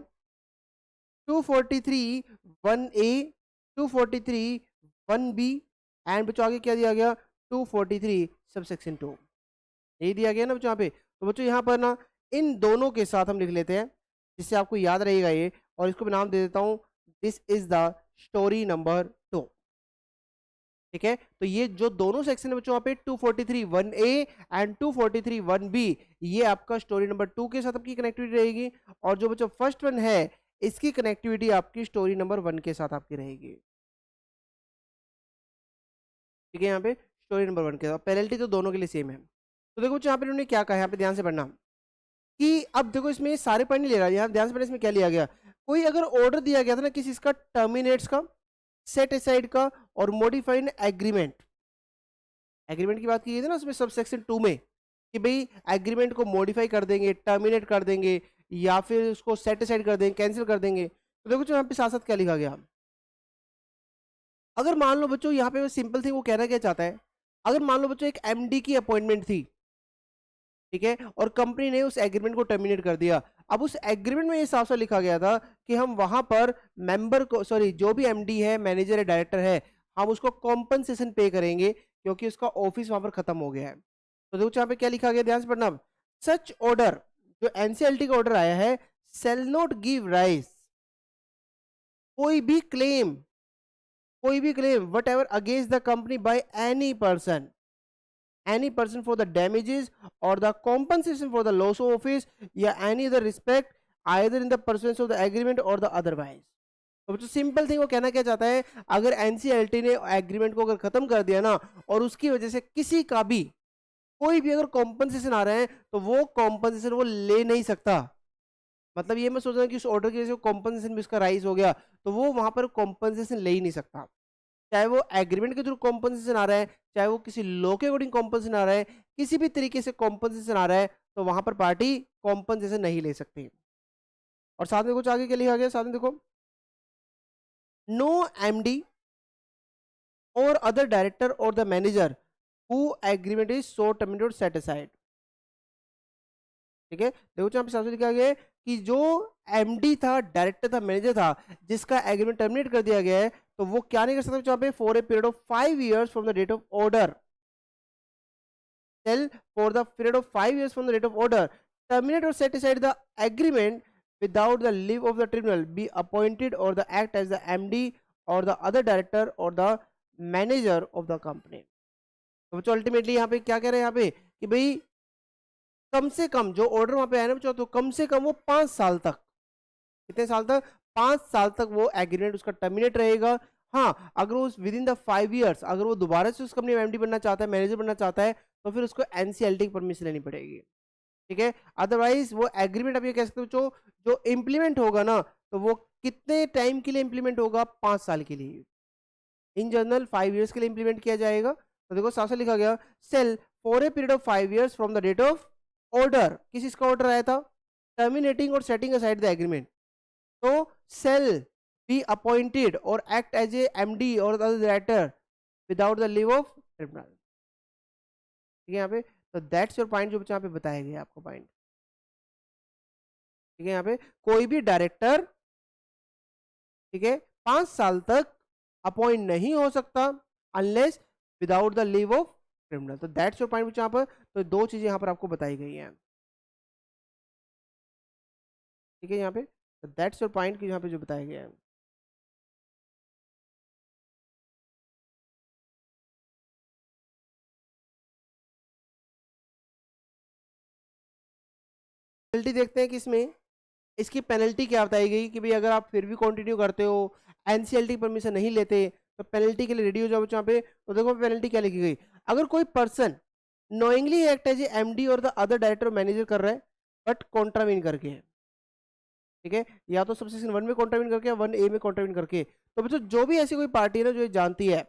243 1A 243 1B एंड बच्चों आगे क्या दिया गया 243 सबसेक्शन 2, यही दिया गया ना बच्चों यहाँ पे। तो बच्चों यहाँ पर ना इन दोनों के साथ हम लिख लेते हैं जिससे आपको याद रहेगा ये, और इसको मैं नाम दे देता हूँ this is the story number 2, ठीक है। तो ये जो दोनों सेक्शन है बच्चों यहाँ पे 243 1A एंड 243 1B, ये आपका स्टोरी नंबर 2 के साथ आपकी कनेक्टिविटी रहेगी, और जो बच्चों फर्स्ट वन है इसकी कनेक्टिविटी आपकी स्टोरी नंबर 1 के साथ आपकी रहेगी, ठीक है। यहाँ पे स्टोरी नंबर 1 के साथ पेनल्टी तो दोनों के लिए सेम है। तो देखो यहाँ पे उन्होंने क्या कहा, यहाँ पे ध्यान से पढ़ना कि अब देखो इसमें सारे पॉइंट नहीं ले रहा, यहाँ ध्यान से पढ़ना इसमें क्या लिया गया। कोई अगर ऑर्डर दिया गया था ना किसी इसका टर्मिनेट्स का, सेट असाइड का और मॉडिफाइड एग्रीमेंट, एग्रीमेंट की बात की गई थी ना उसमें सब सेक्शन 2 में कि भाई एग्रीमेंट को मॉडिफाई कर देंगे, टर्मिनेट कर देंगे, या फिर उसको सेट असाइड कर देंगे, कैंसिल कर देंगे। तो देखो यहाँ पे साथ साथ क्या लिखा गया, अगर मान लो बच्चों यहाँ पे सिंपल थिंग वो कहना क्या चाहता है, अगर मान लो बच्चों एक एमडी की अपॉइंटमेंट थी, ठीक है, और कंपनी ने उस एग्रीमेंट को टर्मिनेट कर दिया। अब उस एग्रीमेंट में ये साफ साफ लिखा गया था कि हम वहां पर मेंबर को, सॉरी जो भी एमडी है, मैनेजर है, डायरेक्टर है, हम उसको कॉम्पनसेशन पे करेंगे क्योंकि उसका ऑफिस वहां पर खत्म हो गया है। तो देखो यहाँ पे क्या लिखा गया, ध्यान से पढ़ना। सच ऑर्डर, जो एनसीएलटी का ऑर्डर आया है, सेल नॉट गिव राइज, कोई भी claim what ever against the company by any person for the damages or the compensation for the loss of office या any other respect either in the pursuance of the agreement or the otherwise। तो बच्चों simple thing वो कहना क्या चाहता है, अगर NCLT ने एग्रीमेंट को अगर खत्म कर दिया ना, और उसकी वजह से किसी का भी कोई भी अगर कॉम्पनसेशन आ रहा है, तो वो कॉम्पनसेशन वो ले नहीं सकता। मतलब ये मैं सोच रहा हूँ कि उस ऑर्डर की वजह से कॉम्पनसेशन भी उसका राइज हो गया, तो वो वहां पर कॉम्पनसेशन ले ही नहीं सकता। चाहे वो एग्रीमेंट के थ्रू कॉम्पनसेशन आ रहा है, चाहे वो किसी लॉ के अकॉर्डिंग कॉम्पनसेशन आ रहा है, किसी भी तरीके से कॉम्पनसेशन आ रहा है, तो वहां पर पार्टी कॉम्पनसेशन नहीं ले सकती। और साथ में कुछ आगे के लिखा गया, साथ में देखो, नो एमडी और अदर डायरेक्टर और the manager who agreement is so terminated set aside. ठीक है, देखो यहाँ पे साफ लिखा गया है कि जो एमडी था, डायरेक्टर था, मैनेजर था, जिसका एग्रीमेंट टर्मिनेट कर दिया गया है, तो वो क्या नहीं कर सकता यहाँ पे, for a period of 5 years from the date of order, tell for the period of 5 years from the date of order, terminate और set aside the agreement without the leave of the tribunal, be appointed और the act as the MD और the other director और the manager of the company. तो ultimately यहाँ पे क्या कह रहे हैं यहाँ पे कि भाई कम से कम जो ऑर्डर वहां पे आया ना, तो कम से कम वो 5 साल तक, कितने साल तक, 5 साल तक वो एग्रीमेंट उसका टर्मिनेट रहेगा। हाँ, अगर वो विद इन द 5 years अगर वो दोबारा से उस कंपनी में एमडी बनना चाहता है, मैनेजर बनना चाहता है, तो फिर उसको एनसीएलटी की परमिशन लेनी पड़ेगी। ठीक है, अदरवाइज वो एग्रीमेंट आप ये कह सकते हो जो इम्प्लीमेंट होगा ना, तो वो कितने टाइम के लिए इम्प्लीमेंट होगा, 5 साल के लिए। इन जनरल 5 years के लिए इम्प्लीमेंट किया जाएगा। तो देखो साफ साफ लिखा गया, shall for a period of 5 years from the date of order, किस इसका ऑर्डर आया था, terminating or setting aside the agreement, तो shall be appointed or act as a MD or director without the leave of tribunal. ठीक है यहाँ पे, तो दैट्स योर पॉइंट, जो यहाँ पे बताया गया आपको पॉइंट। ठीक है, यहाँ पे कोई भी डायरेक्टर, ठीक है, 5 साल तक अपॉइंट नहीं हो सकता unless without the leave of criminal. तो दैट्स योर पॉइंट यहाँ पर। तो 2 चीजें यहाँ पर आपको बताई गई हैं। ठीक है, यहाँ पे तो दैट्स योर पॉइंट यहाँ पे जो बताया गया है। पेनल्टी देखते हैं कि इसमें इसकी पेनल्टी क्या बताई गई कि भाई अगर आप फिर भी कंटिन्यू करते हो, एनसीएलटी परमिशन नहीं लेते, तो पेनल्टी के लिए रेडी हो जाओ यहाँ पे। तो देखो पेनल्टी क्या लिखी गई, अगर कोई person knowingly act as MD और द अदर डायरेक्टर मैनेजर कर रहा है बट कॉन्ट्रावीन करके है, ठीक है, या तो सबसेक्शन 1 में कॉन्ट्रावीन करके या 1A में कॉन्ट्रावीन करके, तो बच्चों जो भी ऐसी कोई पार्टी है ना जो ये जानती है,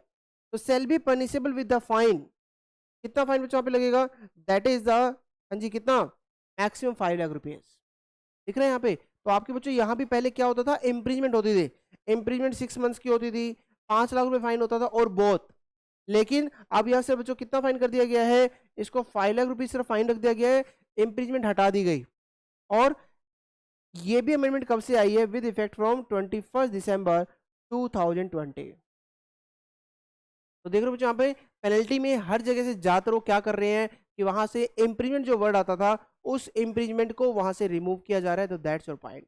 तो shall be punishable with the fine. कितना फाइन बच्चों पे लगेगा, दैट इज द, हाँ जी, कितना, मैक्सिमम 5 लाख रुपीज। दिख रहा है यहाँ पे। तो आपके बच्चों यहाँ भी पहले क्या होता था, इम्प्रीजमेंट होती थी, इम्प्रीजमेंट 6 months की होती थी, 5 लाख रुपए फाइन होता था और बोथ। लेकिन अब यहाँ से बच्चों कितना फाइन कर दिया गया है, इसको 5 लाख रुपए सिर्फ फाइन रख दिया गया है, इम्प्रीजमेंट हटा दी गई। और ये भी अमेंडमेंट कब से आई है, विद इफेक्ट फ्रॉम 21 December 2020। तो देख रहे हो बच्चों यहाँ पे पेनल्टी में हर जगह से ज्यादातर वो क्या कर रहे हैं कि वहां से इम्प्रीजमेंट जो वर्ड आता था उस इम्प्रीजमेंट को वहां से रिमूव किया जा रहा है। तो दैट्स योर पॉइंट।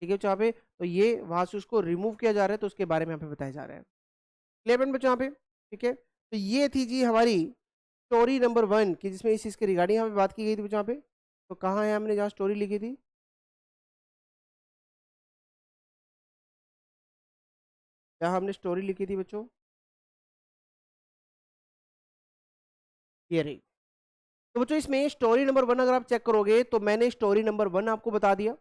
ठीक है बच्चों यहाँ पे, तो ये वहां से उसको रिमूव किया जा रहा है, तो उसके बारे में यहाँ पे बताया जा रहा है। क्लियर पॉइंट बच्चों यहाँ पे। ठीक है, तो ये थी जी हमारी स्टोरी नंबर 1 की, जिसमें इस चीज के रिगार्डिंग यहाँ पे बात की गई थी बच्चों यहाँ पे। तो कहाँ है, हमने जहाँ स्टोरी लिखी थी, जहाँ हमने स्टोरी लिखी थी बच्चों, ये रही। तो बच्चों इसमें स्टोरी नंबर 1 अगर आप चेक करोगे तो मैंने स्टोरी नंबर 1 आपको बता दिया।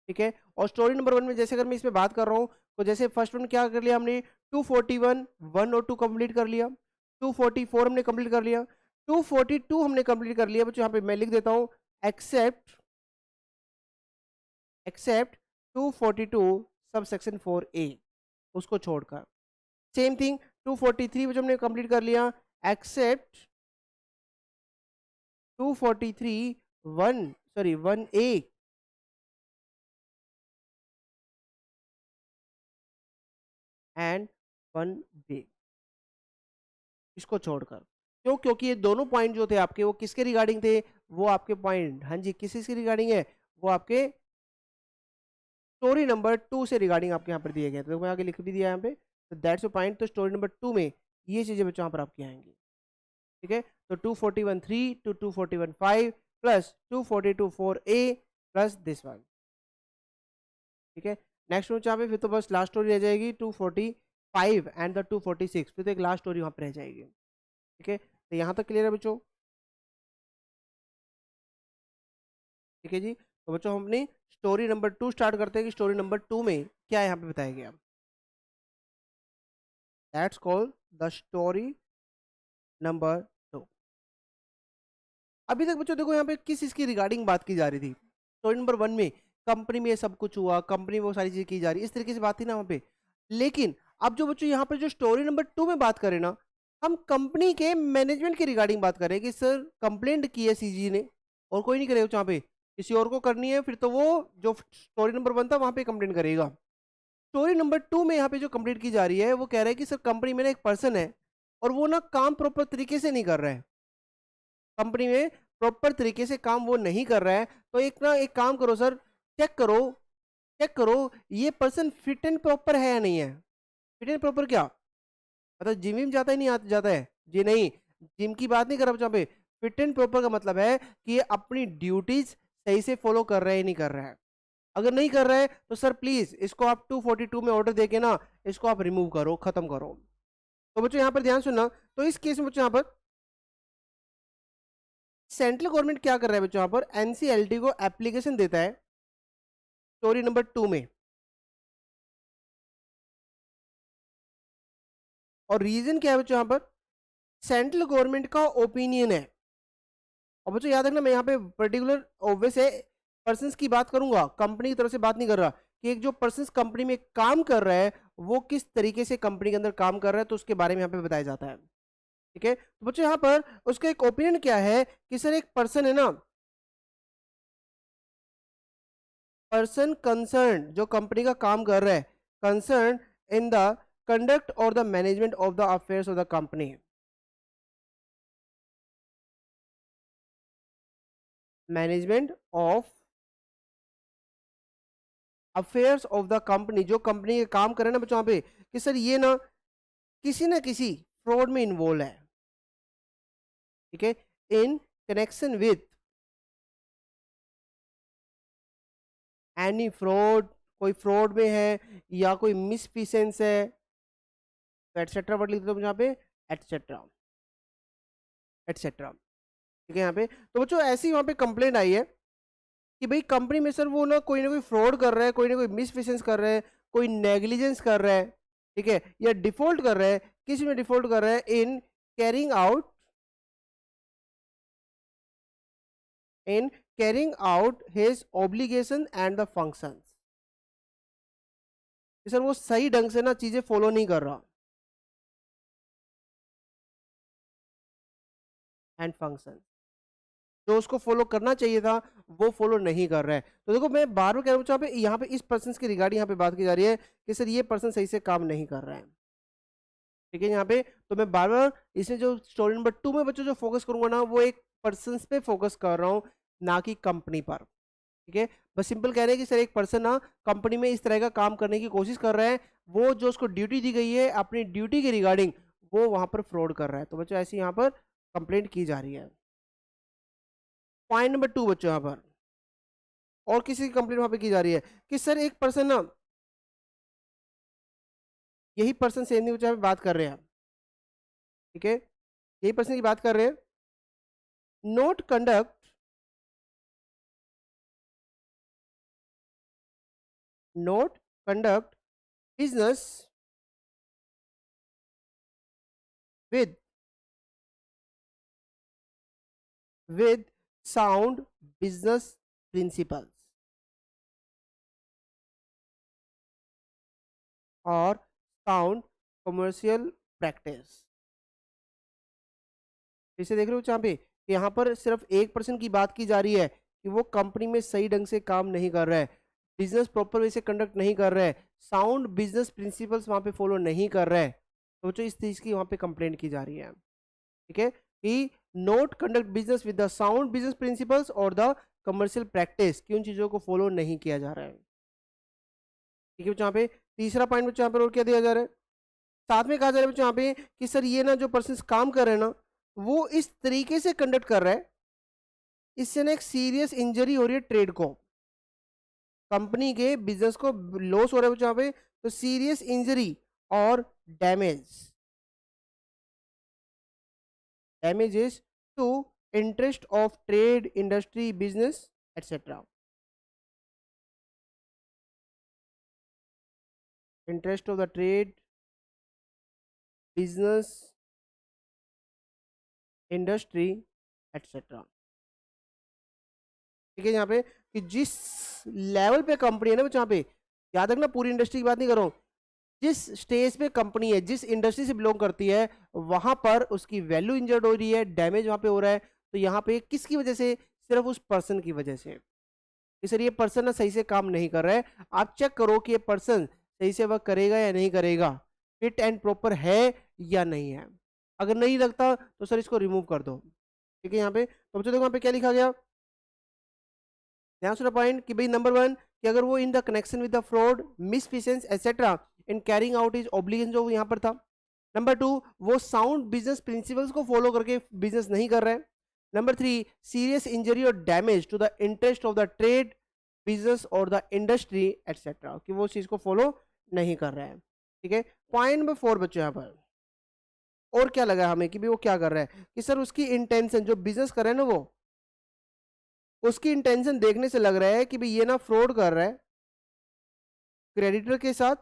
ठीक है, और स्टोरी नंबर 1 में जैसे अगर मैं इसमें बात कर रहा हूँ, तो जैसे फर्स्ट वन क्या कर लिया हमने, 241 1 और 2 कंप्लीट कर लिया, 244 हमने कंप्लीट कर लिया, 242 हमने कंप्लीट कर लिया बच्चों। यहाँ पे मैं लिख देता हूँ, accept accept 242 sub section 4A, उसको छोड़कर। सेम थिंग 243 जो हमने कंप्लीट कर लिया, एक्सेप्ट 243 1A एंड 1B, इसको छोड़कर। क्यों? क्योंकि ये दोनों पॉइंट जो थे आपके वो किसके रिगार्डिंग थे? वो आपके पॉइंट, हाँ जी, किस रिगार्डिंग है? वो आपके स्टोरी नंबर 2 से रिगार्डिंग आपके यहाँ पर दिए गए। तो मैं आगे लिख भी दिया यहाँ पे, तो दैट्स अ पॉइंट। तो स्टोरी नंबर 2 में ये चीजें बच्चों यहाँ पर आपकी आएंगी, ठीक है। तो 241.3 to 241.5 plus 242.4a plus this one, ठीक है। नेक्स्ट में यहाँ पे फिर तो बस लास्ट स्टोरी रह जाएगी 245 एंड द 246, फिर तो एक लास्ट स्टोरी वहाँ पर रह जाएगी, ठीक है। तो यहाँ तक क्लियर है बच्चों? ठीक है जी। तो बच्चों हम अपनी स्टोरी नंबर 2 स्टार्ट करते हैं कि स्टोरी नंबर 2 में क्या यहाँ पे बताया गया। That's called the story number 2। अभी तक बच्चों देखो यहाँ पे किस चीज की रिगार्डिंग बात की जा रही थी? स्टोरी नंबर 1 में कंपनी में सब कुछ हुआ, कंपनी में वो सारी चीजें की जा रही, इस तरीके से बात थी ना वहाँ पे। लेकिन अब जो बच्चों यहाँ पे जो स्टोरी नंबर 2 में बात करें ना, हम कंपनी के मैनेजमेंट की रिगार्डिंग बात करें कि सर कंप्लेंट की है सीजी ने और कोई नहीं करेगा, वहाँ पे किसी और को करनी है, फिर तो वो जो स्टोरी नंबर 1 था वहां पे कंप्लेंट करेगा। स्टोरी नंबर 2 में यहाँ पे जो कंप्लेंट की जा रही है वो कह रहा है कि सर कंपनी में ना एक पर्सन है और वो ना काम प्रॉपर तरीके से नहीं कर रहा है, कंपनी में प्रॉपर तरीके से काम वो नहीं कर रहा है। तो एक काम करो सर, चेक करो, चेक करो ये पर्सन फिट एंड प्रॉपर है या नहीं है। फिट एंड प्रॉपर क्या मतलब? जिम विम जाता ही नहीं जाता है जी? नहीं, जिम की बात नहीं कर रहा जहाँ पे। फिट एंड प्रॉपर का मतलब है कि ये अपनी ड्यूटीज सही से फॉलो कर रहा है नहीं कर रहा है। अगर नहीं कर रहा है तो सर प्लीज इसको आप 242 में ऑर्डर देके ना इसको आप रिमूव करो, खत्म करो। तो बच्चों यहाँ पर ध्यान सुनना, तो इस केस में बच्चों यहाँ पर सेंट्रल गवर्नमेंट क्या कर रहा है बच्चों, यहाँ पर एनसीएलटी को एप्लीकेशन देता है स्टोरी नंबर 2 में, और रीजन क्या है बच्चों, यहाँ पर सेंट्रल गवर्नमेंट का ओपिनियन है। और बच्चों याद रखना मैं यहाँ पे पर्टिकुलर ऑब्वियस है पर्संस की बात करूंगा, कंपनी की तरफ से बात नहीं कर रहा, कि एक जो पर्संस कंपनी में काम कर रहा है वो किस तरीके से कंपनी के अंदर काम कर रहा है, तो उसके बारे में यहाँ पे बताया जाता है, ठीक है। तो बच्चों यहाँ पर उसका एक ओपिनियन क्या है कि सर एक पर्सन है ना, पर्सन कंसर्न जो कंपनी का काम कर रहा है, concern in the conduct or the management of the affairs of the company, management of affairs of the company, जो कंपनी के काम करे ना बच्चों यहाँ पे, कि सर ये ना किसी फ्रॉड में इन्वॉल्व है, ठीक है, in connection with any fraud, कोई फ्रॉड में है या कोई मिसफिशेंस है, तो एटसेट्रा वर्ड लिख दो यहाँ पे, एटसेट्रा एटसेट्रा, ठीक है। यहाँ पे तो बच्चों ऐसी वहां पे कंप्लेंट आई है कि भाई कंपनी में सर वो ना कोई फ्रॉड कर रहा है, कोई ना कोई मिसफिशेंस कर रहा है, कोई नेग्लिजेंस कर रहा है, ठीक है, या डिफॉल्ट कर रहा है, किस में डिफॉल्ट कर रहा है, इन carrying out, in carrying out his obligation and the functions, sir वो सही ढंग से ना चीजें फॉलो नहीं कर रहा, एंड फंक्शन जो उसको फॉलो करना चाहिए था वो फॉलो नहीं कर रहा है। तो देखो मैं बार बार कह रहा हूँ यहाँ पे इस पर्सन के रिगार्डिंग यहाँ पे बात की जा रही है कि सर ये पर्सन सही से काम नहीं कर रहा है, ठीक है। यहाँ पे तो मैं बार बार इसमें जो स्टोरी नंबर 2 में बच्चों जो फोकस करूंगा ना वो एक पर्सन पे फोकस कर रहा हूँ, ना कि कंपनी पर, ठीक है। बस सिंपल कह रहे हैं कि सर एक पर्सन ना कंपनी में इस तरह का काम करने की कोशिश कर रहा है, वो जो उसको ड्यूटी दी गई है अपनी ड्यूटी के रिगार्डिंग वो वहां पर फ्रॉड कर रहा है, तो बच्चों ऐसी यहाँ पर कंप्लेंट की जा रही है। पॉइंट नंबर 2 बच्चों यहाँ पर और किसी की कंप्लेंट वहां पे की जा रही है कि सर एक पर्सन ना, यही पर्सन सेम नहीं बच्चों बात कर रहे हैं, ठीक है, यही पर्सन की बात कर रहे हैं, note conduct note conduct business with with sound business principles, और साउंड कमर्शियल प्रैक्टिस। इसे देख रहे हो जहाँ पे कि यहाँ पर सिर्फ 1% की बात की जा रही है कि वो कंपनी में सही ढंग से काम नहीं कर रहा है, बिजनेस प्रॉपर वे से कंडक्ट नहीं कर रहा है, साउंड बिजनेस प्रिंसिपल्स वहां पे फॉलो नहीं कर रहा है। तो जो इस चीज की वहां पे कंप्लेंट की जा रही है, ठीक है, कि note conduct business with the sound business principles और द कमर्शियल प्रैक्टिस, कि उन चीजों को फॉलो नहीं किया जा रहा है। ठीक है, यहाँ पे तीसरा पॉइंट बच्चों यहाँ पर और क्या दिया जा रहा है, साथ में कहा जा रहा है बच्चों यहाँ पे कि सर ये ना जो पर्सन काम कर रहे हैं ना वो इस तरीके से कंडक्ट कर रहा है, इससे ना एक सीरियस इंजरी हो रही है ट्रेड को, कंपनी के बिजनेस को लॉस हो रहा है बच्चों यहाँ पे, तो सीरियस इंजरी और damages to interest of trade industry business etc, interest of the trade business industry etc। ठीक है, यहाँ पे कि जिस लेवल पे कंपनी है ना बच्चों यहाँ पे, याद रखना पूरी इंडस्ट्री की बात नहीं कर रहा हूं, जिस स्टेज पे कंपनी है, जिस इंडस्ट्री से बिलोंग करती है, वहां पर उसकी वैल्यू इंजर्ड हो रही है, डैमेज वहां पे हो रहा है, तो यहाँ पे किसकी वजह से, सिर्फ उस पर्सन की वजह से, कि सर ये पर्सन ना सही से काम नहीं कर रहा है, आप चेक करो कि ये पर्सन सही से वर्क करेगा या नहीं करेगा, फिट एंड प्रॉपर है या नहीं है, अगर नहीं लगता तो सर इसको रिमूव कर दो। ठीक है, यहाँ पे तो बच्चों देखो यहाँ पे क्या लिखा गया, ध्यान सुना पॉइंट कि भाई नंबर 1 कि अगर वो in the connection with the fraud misfeasance etcetera in carrying out his obligation, जो यहाँ पर था। नंबर 2 वो साउंड बिजनेस प्रिंसिपल्स को फॉलो करके बिजनेस नहीं कर रहे हैं। Number 3 serious injury or damage to the interest of the trade business or the industry etcetera, कि वो चीज को फॉलो नहीं कर रहे हैं। ठीक है, पॉइंट नंबर 4 बच्चों यहाँ पर और क्या लगा हमें कि भाई वो क्या कर रहा है, कि सर उसकी इंटेंशन, जो बिजनेस कर रहा है ना वो, उसकी इंटेंशन देखने से लग रहा है कि भाई ये ना फ्रॉड कर रहा है क्रेडिटर के साथ,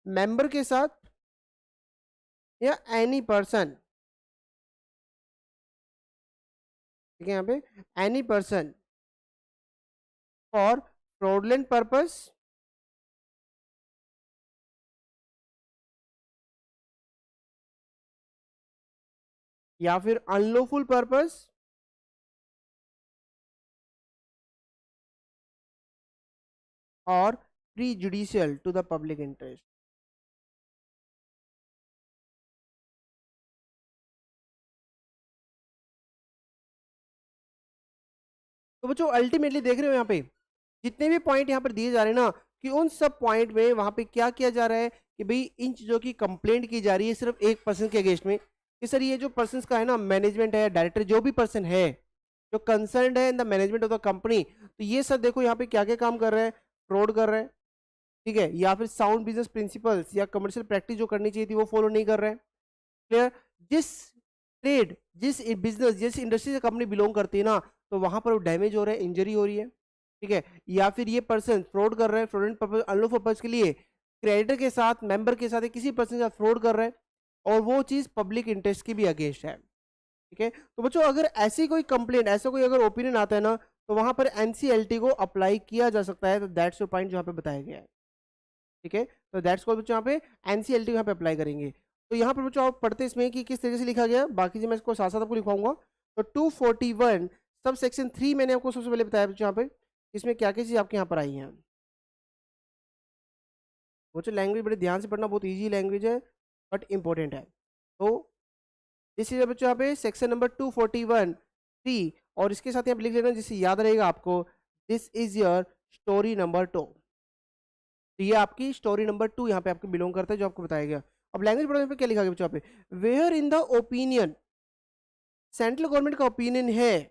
मेंबर के साथ, या एनी पर्सन। ठीक है, यहाँ पे any person for fraudulent purpose या फिर अनलॉफुल पर्पस और prejudicial to the public interest. तो बच्चों अल्टीमेटली देख रहे हो यहाँ पे जितने भी पॉइंट यहाँ पर दिए जा रहे हैं ना, कि उन सब पॉइंट में वहां पे क्या किया जा रहा है कि भाई इन चीजों की कंप्लेंट की जा रही है सिर्फ एक पर्सन के अगेंस्ट में, कि सर ये जो पर्सन का है ना, मैनेजमेंट है, डायरेक्टर, जो भी पर्सन है जो कंसर्न है in the management of the company, तो ये सब देखो यहाँ पे क्या क्या काम कर रहे हैं, फ्रॉड कर रहे हैं, ठीक है, या फिर साउंड बिजनेस प्रिंसिपल्स या कमर्शियल प्रैक्टिस जो करनी चाहिए थी वो फॉलो नहीं कर रहे हैं। क्लियर, जिस ट्रेड, जिस बिजनेस, जिस इंडस्ट्री से कंपनी बिलोंग करती है ना, तो वहां पर डैमेज हो रहा है, इंजरी हो रही है, ठीक है, या फिर ये पर्सन फ्रॉड कर रहे हैं, फ्रॉडलेंट पर्पस, अनलॉफुल पर्पस के लिए क्रेडिटर के साथ, मेंबर के साथ, किसी पर्सन के साथ फ्रॉड कर रहे हैं, और वो चीज पब्लिक इंटरेस्ट की भी अगेंस्ट है। ठीक है, तो बच्चों अगर ऐसी कोई कंप्लेंट, ऐसा कोई अगर ओपिनियन आता है ना, तो वहां पर एनसीएलटी को अप्लाई किया जा सकता है, तो दैट्स योर पॉइंट जो यहाँ पे बताया गया है। ठीक है, तो दैट्स कॉल बच्चों यहाँ पे एनसीएलटी यहाँ पे अप्लाई करेंगे। तो यहाँ पर बच्चों आप पढ़ते इसमें कि किस तरीके से लिखा गया, बाकी जो मैं इसको साथ साथ आपको लिखवाऊंगा। तो 241 सब सेक्शन 3 मैंने आपको सबसे पहले बताया बच्चों यहाँ पे, इसमें क्या क्या चीज आपके यहाँ पर आई हैं। बच्चों लैंग्वेज बड़े ध्यान से पढ़ना, बहुत ईजी लैंग्वेज है बट इंपॉर्टेंट है। तो दिस इज बच्चों यहाँ पे सेक्शन नंबर 241(3), और इसके साथ यहाँ पे लिख लेना जिससे याद रहेगा आपको, this is your story number 2। तो ये आपकी स्टोरी नंबर 2 यहाँ पे आपको बिलोंग करता है, जो आपको बताया गया। अब लैंग्वेज पढ़ने पे क्या लिखा गया बच्चों यहाँ पे, where in the opinion, central government का ओपिनियन है,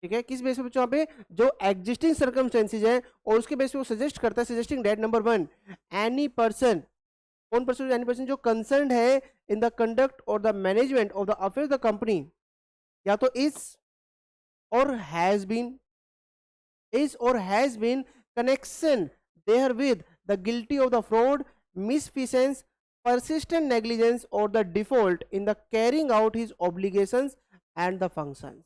ठीक है, किस बेस पे बच्चों यहाँ पे, जो एग्जिस्टिंग सर्कमस्टेंसेज है और उसके बेस पे वो सजेस्ट करता है, suggesting that number 1 any person, कौन पर्सन, एनी पर्सन जो कंसर्न है in the conduct or the management of the affairs the company, या तो is or has been connection therewith the guilty of the fraud, misfeasance, persistent negligence or the default in the carrying out his obligations and the functions।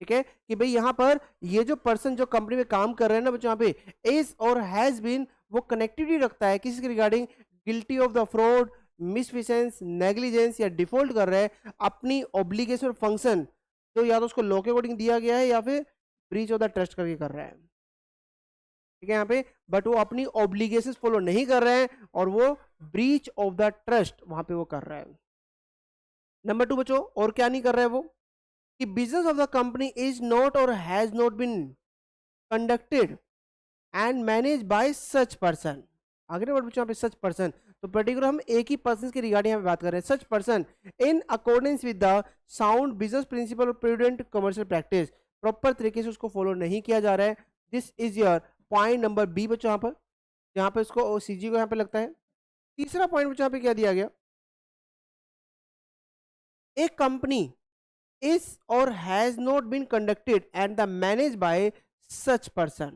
ठीक है, कि भाई यहाँ पर ये जो पर्सन जो कंपनी में काम कर रहे हैं ना बच्चों, यहाँ पे इज और हैज बीन वो कनेक्टिविटी रखता है किसी के regarding guilty of the fraud, misfeasance, negligence या डिफॉल्ट कर रहा है अपनी ऑब्लिगेशन फंक्शन जो या तो उसको लॉ के अकॉर्डिंग दिया गया है या फिर ब्रीच ऑफ द ट्रस्ट करके कर रहा है, ठीक है यहाँ पे, बट वो अपनी ऑब्लिगेशंस फॉलो नहीं कर रहे हैं और वो ब्रीच ऑफ द ट्रस्ट वहां पे वो कर रहा है। नंबर 2 बच्चों, और क्या नहीं कर रहा है वो, कि business of the company is not or has not been conducted and managed by such person. आगे वर्ड बच्चों यहाँ पे सच पर्सन, तो पर्टिकुलर हम एक ही पर्सन की रिगार्डिंग यहाँ पे बात कर रहे हैं, such person in accordance with the sound business principle or prudent commercial practice, proper तरीके से उसको फॉलो नहीं किया जा रहा है। This is your point number B बच्चों, यहाँ पे इसको सीजी को यहाँ पे लगता है। तीसरा पॉइंट बच्चों यहाँ पे क्या दिया गया, एक company is or has not been conducted and the managed by such person,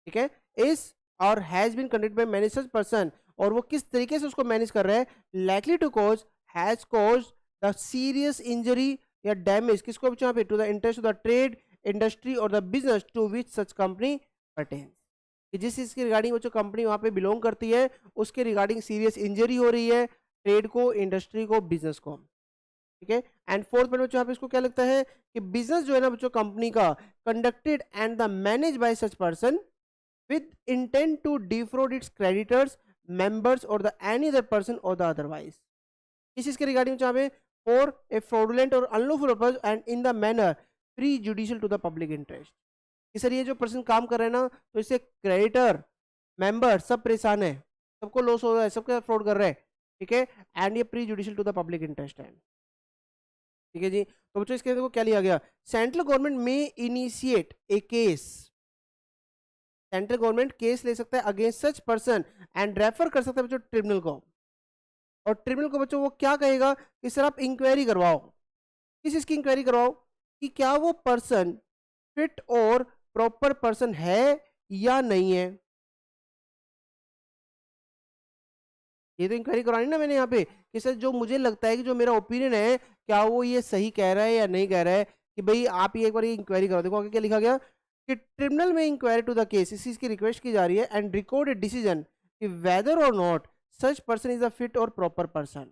ठीक है, is or has been conducted by managed such person, और वो किस तरीके से उसको मैनेज कर रहा है, likely to cause, has caused the serious injury या डैमेज किसको बच्चों यहाँ पे, to the interest of the trade industry or the business to which such company pertains, कि जिस चीज के रिगार्डिंग बच्चों कंपनी वहां पे बिलोंग करती है उसके रिगार्डिंग सीरियस इंजरी हो रही है ट्रेड को, इंडस्ट्री को, बिजनेस को, ठीक है। एंड फोर्थ पॉइंट बच्चों यहाँ पे इसको क्या लगता है कि बिजनेस जो है ना बच्चों कंपनी का conducted and the manage by such person with intent to defraud its creditors, members or the any other person or the otherwise, इस चीज के रिगार्डिंग यहाँ पे for a fraudulent or unlawful purpose and in the manner prejudicial to the public interest, कि sir ये जो person काम कर रहे हैं ना तो इससे क्रेडिटर, मेंबर सब परेशान है, सबको लॉस हो रहा है, सबके फ्रॉड कर रहे हैं, ठीक है, एंड ये prejudicial to the public interest है, ठीक है जी। तो बच्चों इसके अंदर क्या लिया गया, सेंट्रल गवर्नमेंट में इनिशिएट ए केस, सेंट्रल गवर्नमेंट केस ले सकता है against such person and refer कर सकता है बच्चों ट्रिब्यूनल को, और ट्रिब्यूनल को बच्चों वो क्या कहेगा कि सर आप इंक्वायरी करवाओ, किस चीज की इंक्वायरी करवाओ, कि क्या वो पर्सन फिट और प्रॉपर पर्सन है या नहीं है, ये तो इंक्वायरी करवानी ना मैंने यहाँ पे, कि सर जो मुझे लगता है कि जो मेरा ओपिनियन है क्या वो ये सही कह रहा है या नहीं कह रहा है, कि भाई आप ये एक बार इंक्वायरी करो। देखो आगे क्या लिखा गया कि ट्रिब्यूनल में इंक्वायरी टू द केस, इस चीज की रिक्वेस्ट की जा रही है एंड रिकॉर्ड ए डिसीजन कि whether or not such person is a fit और proper person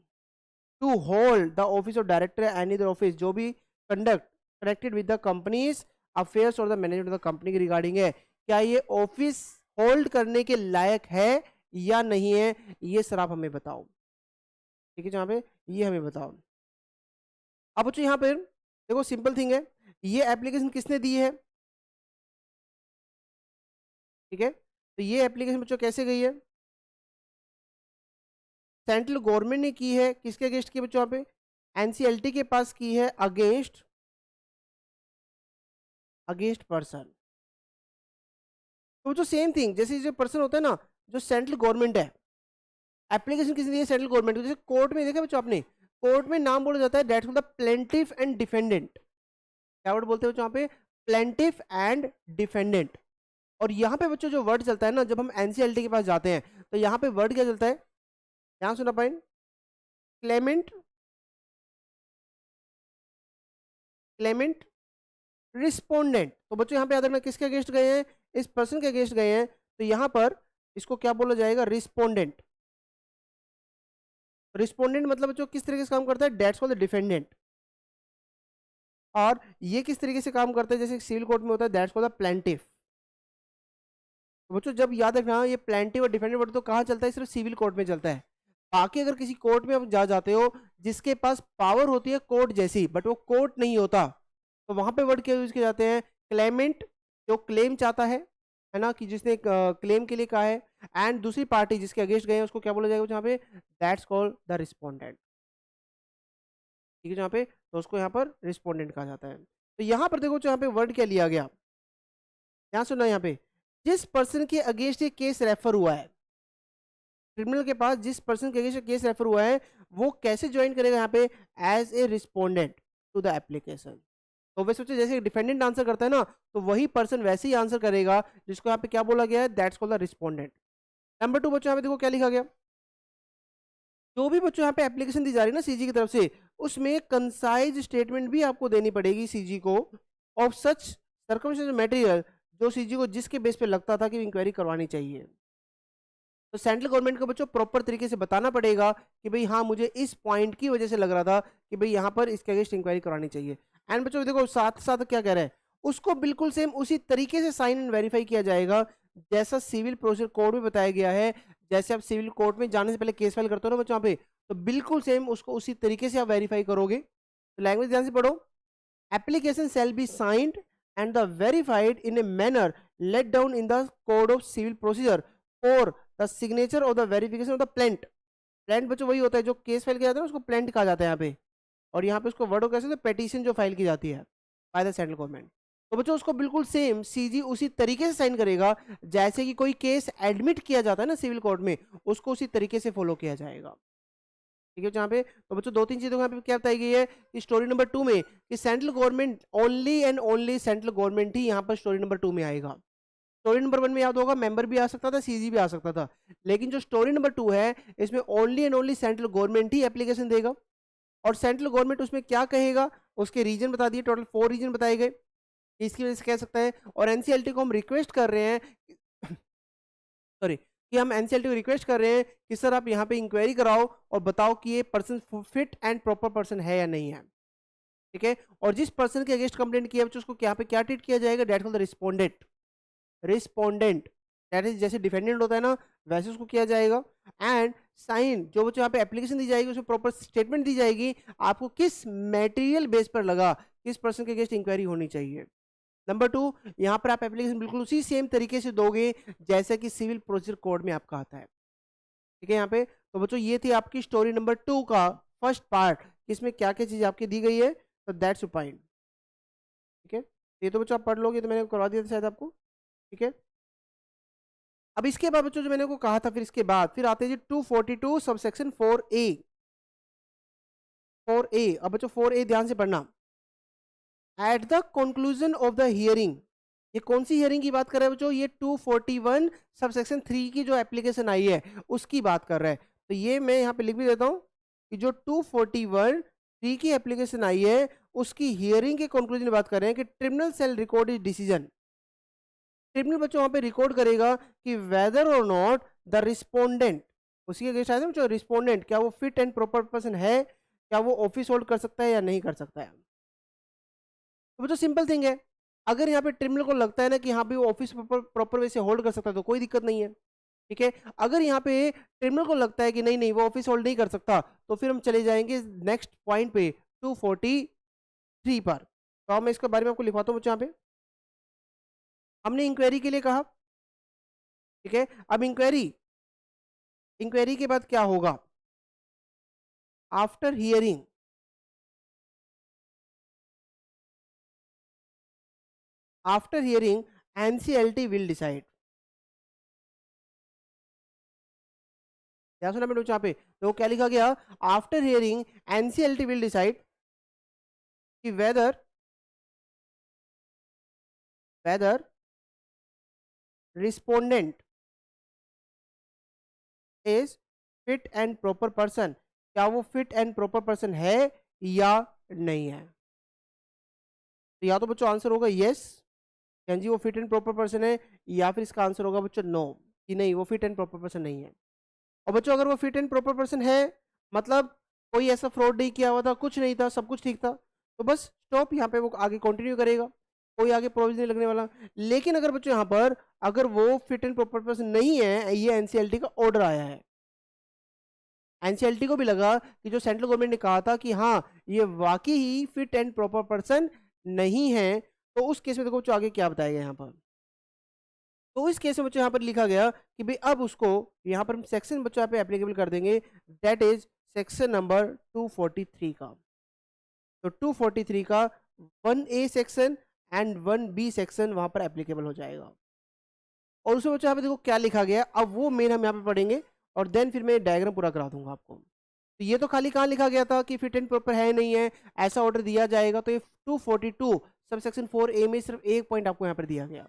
to hold the office of director and other office, जो भी conduct connected with the company's affairs or the management of the company की regarding है, क्या ये office hold करने के लायक है या नहीं है, ये सर आप हमें बताओ, ठीक है, जहाँ पे ये हमें बताओ। अब बच्चों यहाँ पर देखो सिंपल थिंग है, ये एप्लीकेशन किसने दी है, ठीक है, तो ये एप्लीकेशन बच्चों कैसे गई है, सेंट्रल गवर्नमेंट ने की है, किसके अगेंस्ट की बच्चों यहाँ पे, एनसीएलटी के पास की है अगेंस्ट पर्सन, तो जो सेम थिंग जैसे जो पर्सन होता है ना, जो सेंट्रल गवर्नमेंट है, एप्लीकेशन किसने दी है, सेंट्रल गवर्नमेंट, जैसे कोर्ट में देखा बच्चों आपने, कोर्ट में नाम बोला जाता है that's the plaintiff and defendant, क्या वर्ड बोलते हैं बच्चों यहाँ पे, प्लेंटिफ एंड डिफेंडेंट, और यहाँ पे बच्चों जो वर्ड चलता है ना जब हम एनसीएलटी के पास जाते हैं तो यहाँ पे वर्ड क्या चलता है, यहाँ सुना पॉइंट, क्लेमेंट, क्लेमेंट रिस्पोंडेंट, तो बच्चों यहाँ पे याद रखना किसके अगेंस्ट गए हैं, इस पर्सन के अगेंस्ट गए हैं, तो यहाँ पर इसको क्या बोला जाएगा, रिस्पोंडेंट, रिस्पोंडेंट मतलब बच्चों किस तरीके से काम करता है, डेट्स कॉल्ड द डिफेंडेंट, और ये किस तरीके से काम करता है, जैसे सिविल कोर्ट में होता है दैट्स कॉल्ड द प्लेंटिफ, तो बच्चों जब याद रखना ये प्लेंटिफ और डिफेंडेंट वर्ड तो कहाँ चलता है, सिर्फ सिविल कोर्ट में चलता है, बाकी अगर किसी कोर्ट में आप जाते हो जिसके पास पावर होती है कोर्ट जैसी बट वो कोर्ट नहीं होता, तो वहां पे वर्ड क्या यूज किए जाते हैं, क्लेमेंट जो क्लेम चाहता है ना, कि जिसने क्लेम के लिए कहा है, एंड दूसरी पार्टी जिसके अगेंस्ट गए हैं उसको क्या बोला जाएगा जहाँ पे, दैट्स कॉल्ड द रिस्पोंडेंट, ठीक है, जहाँ पे तो उसको यहाँ पर रिस्पोंडेंट कहा जाता है। तो यहाँ पर देखो यहाँ पे वर्ड क्या लिया गया, यहाँ सुना यहाँ पे, जिस पर्सन के अगेंस्ट ये केस रेफर हुआ है, ट्रिब्यूनल के पास जिस पर्सन के अगेंस्ट केस रेफर हुआ है वो कैसे ज्वाइन करेगा यहाँ पे, as a respondent to the application, तो वैसे बच्चों जैसे डिफेंडेंट आंसर करता है ना तो वही पर्सन वैसे ही आंसर करेगा जिसको यहाँ पे क्या बोला गया है, that's called the respondent. Number 2 बच्चों यहाँ पे देखो क्या लिखा गया, जो भी बच्चों यहाँ पे एप्लीकेशन दी जा रही है ना सीजी की तरफ से, उसमें कंसाइज स्टेटमेंट भी आपको देनी पड़ेगी सीजी को, ऑफ सच सर्कमस्टेंशियल मटेरियल जो सीजी को जिसके बेस पे लगता था कि इंक्वायरी करवानी चाहिए। तो सेंट्रल गवर्नमेंट को बच्चों प्रॉपर तरीके से बताना पड़ेगा कि भाई हाँ मुझे इस पॉइंट की वजह से लग रहा था कि भाई यहाँ पर इसके अगेंस्ट इंक्वायरी करानी चाहिए। एंड बच्चों देखो साथ साथ क्या कह रहा है, उसको बिल्कुल सेम उसी तरीके से साइन एंड वेरीफाई किया जाएगा जैसा सिविल प्रोसीजर कोड में बताया गया है। जैसे आप सिविल कोर्ट में जाने से पहले केस फाइल करते हो ना बच्चों पे, तो बिल्कुल सेम उसको उसी तरीके से आप वेरीफाई करोगे। तो लैंग्वेज ध्यान से पढ़ो। Application shall be signed and the verified in a manner laid down in the code of civil procedure for the signature of the verification of the plaintiff। Plaint बच्चों वही होता है जो केस फाइल किया जाता है ना, उसको प्लेंट कहा जाता है यहाँ पे। और यहाँ पे उसको वर्ड कैसे, तो पेटिशन जो फाइल की जाती है बाय द सेंट्रल गवर्नमेंट। तो बच्चों उसको बिल्कुल सेम सीजी उसी तरीके से साइन करेगा जैसे कि कोई केस एडमिट किया जाता है ना सिविल कोर्ट में, उसको उसी तरीके से फॉलो किया जाएगा। ठीक है जहाँ पे तो बच्चों दो तीन चीजों यहाँ पे क्या बताई गई है कि स्टोरी नंबर 2 में कि central government only and only central government ही यहाँ पर स्टोरी नंबर 2 में आएगा। स्टोरी नंबर 1 में याद होगा मेंबर भी आ सकता था, सीजी भी आ सकता था, लेकिन जो स्टोरी नंबर 2 है इसमें only and only central government he application देगा। और सेंट्रल गवर्नमेंट उसमें क्या कहेगा, उसके रीजन बता दिए, टोटल 4 रीजन बताए गए, इसकी वजह से कह सकता है। और एनसीएलटी को हम रिक्वेस्ट कर रहे हैं सॉरी कि हम एनसीएलटी को रिक्वेस्ट कर रहे हैं कि सर आप यहाँ पे इंक्वायरी कराओ और बताओ कि ये person fit and proper person है या नहीं है। ठीक है, और जिस पर्सन के अगेंस्ट कंप्लेंट किया उसको यहाँ पे क्या ट्रीट किया जाएगा, date for the respondent. Respondent that is जैसे डिफेंडेंट होता है ना, वैसे उसको किया जाएगा। एंड साइन जो बच्चों यहाँ पे एप्लीकेशन दी जाएगी उसमें प्रॉपर स्टेटमेंट दी जाएगी आपको किस मटेरियल बेस पर लगा किस पर्सन के अगेंस्ट इंक्वायरी होनी चाहिए। नंबर 2, यहाँ पर आप एप्लीकेशन बिल्कुल उसी सेम तरीके से दोगे जैसे कि सिविल प्रोसीजर कोड में आपका आता है। ठीक है यहाँ पे तो बच्चों ये थी आपकी स्टोरी नंबर 2 का फर्स्ट पार्ट, इसमें क्या क्या चीज आपकी दी गई है, तो दैट्स फाइन। ठीक है, ये तो बच्चों आप पढ़ लोगे, तो मैंने करवा दिया था शायद आपको। ठीक है, अब इसके बाद बच्चों जो मैंने को कहा था, फिर इसके बाद फिर आते हैं जी 242 सबसेक्शन 4A। 4A, अब बच्चों 4A ध्यान से पढ़ना। At the conclusion of the hearing, ये कौन सी हियरिंग की बात कर रहा है बच्चों, ये 241 सबसेक्शन 3 की जो एप्लीकेशन आई है उसकी बात कर रहा है। तो ये मैं यहाँ पे लिख भी देता हूँ कि जो 241 3 की एप्लीकेशन आई है उसकी हियरिंग के कंक्लूजन की बात कर रहे हैं कि tribunal shall record is decision. Tribunal बच्चों वहां पे रिकॉर्ड करेगा कि whether or not the respondent, उसी के अगेंस्ट आया था बच्चों, रिस्पोंडेंट क्या वो फिट एंड प्रॉपर पर्सन है, क्या वो ऑफिस होल्ड कर सकता है या नहीं कर सकता है। तो बच्चों सिंपल थिंग है, अगर यहाँ पे ट्रिब्यूनल को लगता है ना कि हाँ भी वो ऑफिस प्रॉपर वे से होल्ड कर सकता है तो कोई दिक्कत नहीं है। ठीक है, अगर यहाँ पे ट्रिब्यूनल को लगता है कि नहीं नहीं वो ऑफिस होल्ड नहीं कर सकता, तो फिर हम चले जाएंगे नेक्स्ट पॉइंट पे 243 पर। तो अब मैं इसके बारे में आपको लिखवाता हूँ बच्चों यहाँ पे। हमने इंक्वायरी के लिए कहा, ठीक है, अब इंक्वायरी, इंक्वायरी के बाद क्या होगा, after hearing, after hearing NCLT will decide. क्या सुना मैंने यहाँ पे, तो क्या लिखा गया, after hearing NCLT will decide कि whether whether respondent is fit and proper person, क्या वो फिट एंड प्रॉपर पर्सन है या नहीं है। तो या तो बच्चों आंसर होगा यस, हाँ जी वो फिट एंड प्रॉपर पर्सन है, या फिर इसका आंसर होगा बच्चों नो कि नहीं वो फिट एंड प्रॉपर पर्सन नहीं है। और बच्चों अगर वो फिट एंड प्रॉपर पर्सन है मतलब कोई ऐसा फ्रॉड नहीं किया हुआ था, कुछ नहीं था, सब कुछ ठीक था, तो बस स्टॉप, यहाँ पे वो आगे कंटिन्यू करेगा, कोई आगे प्रोविजन नहीं लगने वाला। लेकिन अगर बच्चों यहाँ पर अगर वो फिट एंड प्रॉपर पर्सन नहीं है, ये एनसीएलटी का ऑर्डर आया है, एनसीएलटी को भी लगा कि जो सेंट्रल गवर्नमेंट ने कहा था कि हाँ ये वाकई ही फिट एंड प्रॉपर पर्सन नहीं है, तो उस केस में देखो बच्चों आगे क्या बताया गया यहाँ पर। तो इस केस में बच्चों यहाँ पर लिखा गया कि भाई अब उसको यहाँ पर हम सेक्शन बच्चों यहाँ पे एप्लीकेबल कर देंगे, दैट इज सेक्शन नंबर 243 का। तो 243 का 1A section and 1B section वहां पर एप्लीकेबल हो जाएगा। और उसमें बच्चों यहाँ पे देखो क्या लिखा गया, अब वो मेन हम यहाँ पे पढ़ेंगे और देन फिर मैं डायग्राम पूरा करा दूंगा आपको। तो ये तो खाली कहाँ लिखा गया था कि फिट एंड प्रॉपर है नहीं है, ऐसा ऑर्डर दिया जाएगा, तो ये 242 सब सेक्शन 4A में सिर्फ एक पॉइंट आपको यहाँ पर दिया गया।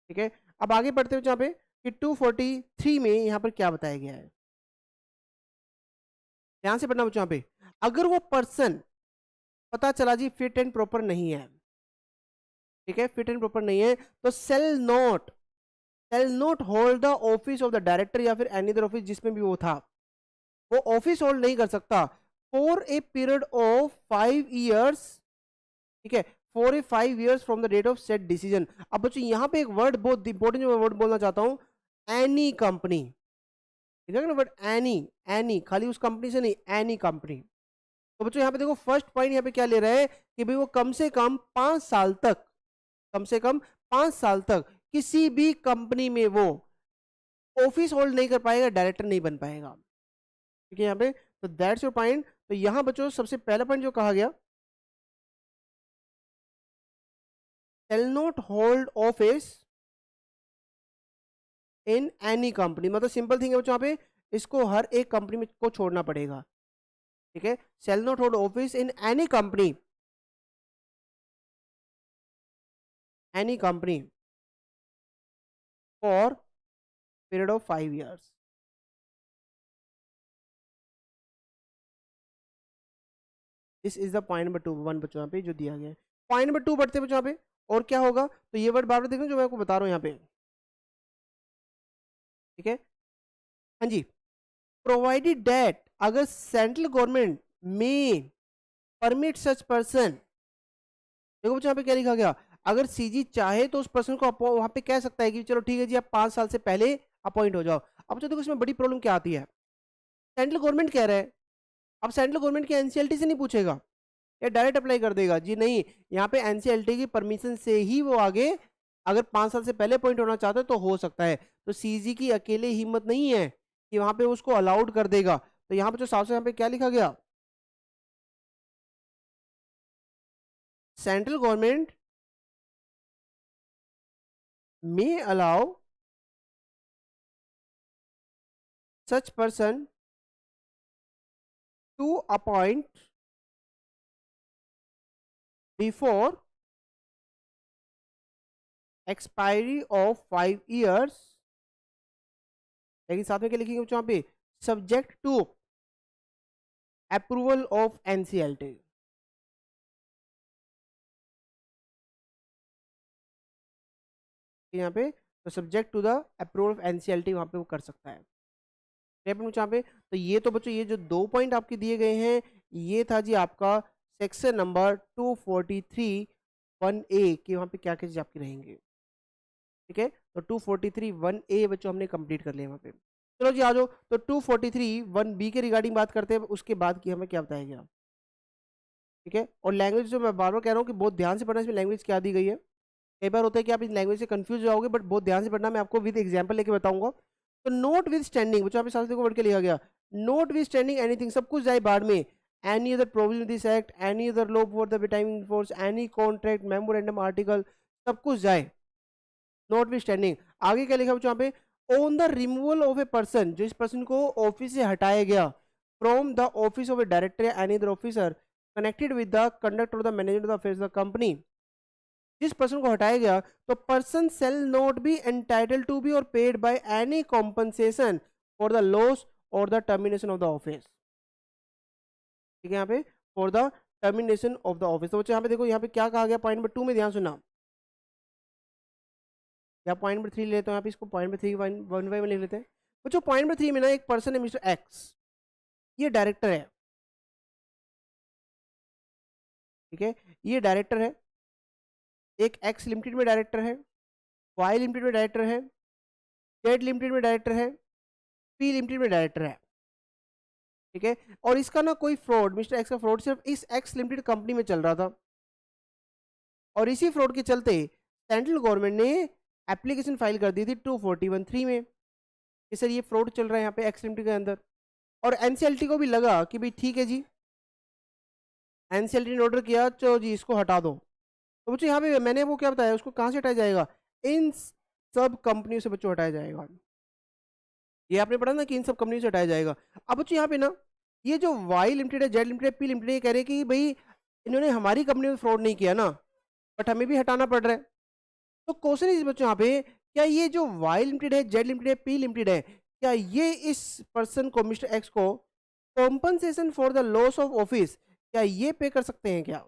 ठीक है, अब आगे बढ़ते हुए यहाँ पे कि 243 में यहाँ पर क्या बताया गया है, ध्यान से पढ़ना बच्चों। यहाँ पे अगर वो पर्सन पता चला जी फिट एंड प्रॉपर नहीं है, ठीक है, फिट एंड प्रॉपर नहीं है तो shall not hold the office of the director या फिर एनी अदर ऑफिस जिसमें भी वो था, वो ऑफिस होल्ड नहीं कर सकता for a period of 5 years, ठीक है, for a 5 years from the date of said decision. अब बच्चों यहाँ पे एक वर्ड बहुत इंपॉर्टेंट जो मैं वर्ड बोलना चाहता हूँ, एनी कंपनी, ठीक है ना वर्ड एनी, एनी खाली उस कंपनी से नहीं, एनी कंपनी। तो बच्चों यहाँ पे देखो फर्स्ट पॉइंट यहाँ पे क्या ले रहा है कि भाई वो कम से कम 5 साल तक, कम से कम 5 साल तक किसी भी कंपनी में वो ऑफिस होल्ड नहीं कर पाएगा, डायरेक्टर नहीं बन पाएगा, ठीक है यहाँ पे। तो दैट्स योर पॉइंट। तो यहाँ बच्चों सबसे पहला पॉइंट जो कहा गया, shall not hold office in any company, मतलब सिंपल थिंग है बच्चों, यहाँ पे इसको हर एक कंपनी में को छोड़ना पड़ेगा, ठीक है। shall not hold office in any company, any company for period of 5 years। This is the point number 1 बच्चों यहाँ पे जो दिया गया है। पॉइंट नंबर 2 बढ़ते बच्चों यहाँ पे, और क्या होगा, तो ये वर्ड बार बार देखना जो मैं आपको बता रहा हूँ यहाँ पे, ठीक है। हाँ जी, प्रोवाइडेड डेट, अगर सेंट्रल गवर्नमेंट में परमिट सच पर्सन, देखो बच्चों यहाँ पे क्या लिखा गया, अगर सीजी चाहे तो उस पर्सन को वहां पे कह सकता है कि चलो ठीक है जी आप 5 साल से पहले अपॉइंट हो जाओ। अब बच्चों देखो इसमें बड़ी प्रॉब्लम क्या आती है, सेंट्रल गवर्नमेंट कह रहा है, अब सेंट्रल गवर्नमेंट की एनसीएलटी से नहीं पूछेगा या डायरेक्ट अप्लाई कर देगा जी, नहीं, यहाँ पे एनसीएलटी की परमिशन से ही वो आगे अगर 5 साल से पहले अपॉइंट होना चाहता है तो हो सकता है। तो सीजी की अकेले हिम्मत नहीं है कि वहां पे उसको अलाउड कर देगा। तो यहाँ पे जो साफ से यहाँ पे क्या लिखा गया, central government may allow such person to appoint before expiry of 5 years, लेकिन साथ में क्या लिखेंगे बच्चों यहाँ पे, subject to approval of NCLT, यहाँ पे तो subject to the approval of NCLT वहां पे वो कर सकता है यहाँ पे। तो ये तो बच्चों ये जो 2 पॉइंट आपके दिए गए हैं, ये था जी आपका सेक्शन नंबर 243 1A कि वहां पे क्या क्या चीज आपकी रहेंगे, ठीक है। तो 243 1A बच्चों हमने कंप्लीट कर लिया वहां पे। चलो जी आ जाओ, तो 243 1B के रिगार्डिंग बात करते हैं, उसके बाद की हमें क्या बताया गया, ठीक है। और लैंग्वेज जो मैं बार बार कह रहा हूँ कि बहुत ध्यान से पढ़ना, इसमें लैंग्वेज क्या दी गई है। कई बार होता है कि आप इस लैंग्वेज से कंफ्यूज हो जाओगे, बट बहुत ध्यान से पढ़ना, मैं आपको विद एग्जांपल लेके बताऊंगा। तो नोट विद स्टैंडिंग बच्चों, साथ देखो वर्ड के लिखा गया, नोट विद स्टैंडिंग एनीथिंग, सब कुछ जाए बाढ़ में, any other provision this act, any other law for the timing force, any contract memorandum article, सब कुछ जाए नोट विद स्टैंडिंग। आगे क्या लिखा बच्चों यहाँ पे, on the removal of a person, जो इस पर्सन को ऑफिस से हटाया गया, from the office of a director या any other officer connected with the conduct of the management of the affairs of the company, जिस पर्सन को हटाया गया, तो person shall not be entitled to be or paid by any compensation for the loss or the termination of the office, ठीक है यहाँ पे for the termination of the office. तो बच्चों यहाँ पे देखो यहाँ पे क्या कहा गया पॉइंट नंबर 2 में, ध्यान सुना, या पॉइंट नंबर 3 ले लेते हैं, यहाँ पे इसको पॉइंट नंबर 3 1 बाय 1 लिख लेते हैं बच्चों। पॉइंट नंबर 3 में ना एक पर्सन है मिस्टर एक्स, ये डायरेक्टर है, ठीक है, ये डायरेक्टर है, एक एक्स लिमिटेड में डायरेक्टर है, वाई लिमिटेड में डायरेक्टर है, जेड लिमिटेड में डायरेक्टर है, पी लिमिटेड में डायरेक्टर है, ठीक है। और इसका ना कोई फ्रॉड, मिस्टर एक्स का फ्रॉड सिर्फ इस एक्स लिमिटेड कंपनी में चल रहा था, और इसी फ्रॉड के चलते सेंट्रल गवर्नमेंट ने एप्लीकेशन फाइल कर दी थी 241(3) में कि सर ये फ्रॉड चल रहा है यहाँ पे एक्स लिमिटेड के अंदर। और एनसीएलटी को भी लगा कि भाई ठीक है जी, एनसीएलटी ने ऑर्डर किया, चलो जी इसको हटा दो। तो बच्चों यहाँ पे मैंने वो क्या बताया, उसको कहाँ से हटाया जाएगा, इन सब कंपनियों से बच्चों हटाया जाएगा। ये आपने पढ़ा ना कि इन सब कंपनियों से हटाया जाएगा। अब बच्चों यहाँ पे ना ये जो वाई लिमिटेड है, जेड लिमिटेड है, पी लिमिटेड, ये कह रहे हैं कि भाई इन्होंने हमारी कंपनी में फ्रॉड नहीं किया ना, बट हमें भी हटाना पड़ रहा है। तो क्वेश्चन इज बच्चों यहाँ पे, क्या ये जो वाई लिमिटेड है, जेड लिमिटेड है, पी लिमिटेड है, क्या ये इस पर्सन को, मिस्टर एक्स को, compensation for the loss of office, क्या ये पे कर सकते हैं क्या,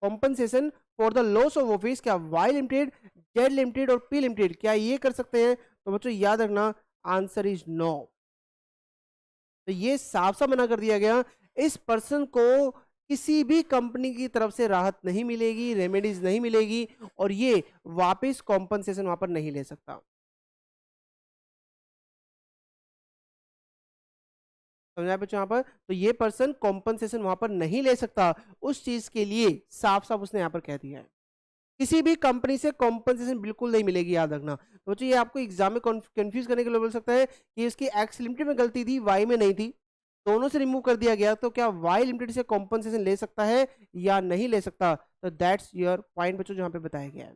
compensation for the loss of office, क्या वाई लिमिटेड, जेड लिमिटेड और पी लिमिटेड क्या ये कर सकते हैं? तो बच्चों याद रखना आंसर इज नो। तो ये साफ साफ मना कर दिया गया, इस पर्सन को किसी भी कंपनी की तरफ से राहत नहीं मिलेगी, रेमेडीज नहीं मिलेगी और ये वापस कॉम्पनसेशन वहां पर नहीं ले सकता। समझा बच्चों यहाँ पर? तो ये पर्सन कॉम्पनसेशन वहां पर नहीं ले सकता उस चीज के लिए, साफ साफ उसने यहाँ पर कह दिया है। किसी भी कंपनी से कॉम्पनसेशन बिल्कुल नहीं मिलेगी, याद रखना। तो बच्चों ये आपको एग्जाम में कंफ्यूज करने के लिए बोल सकता है कि इसकी एक्स लिमिटेड में गलती थी, वाई में नहीं थी, दोनों से रिमूव कर दिया गया, तो क्या वाई लिमिटेड से कॉम्पनसेशन ले सकता है या नहीं ले सकता? तो दैट्स योर पॉइंट बच्चों जहां पे बताया गया है।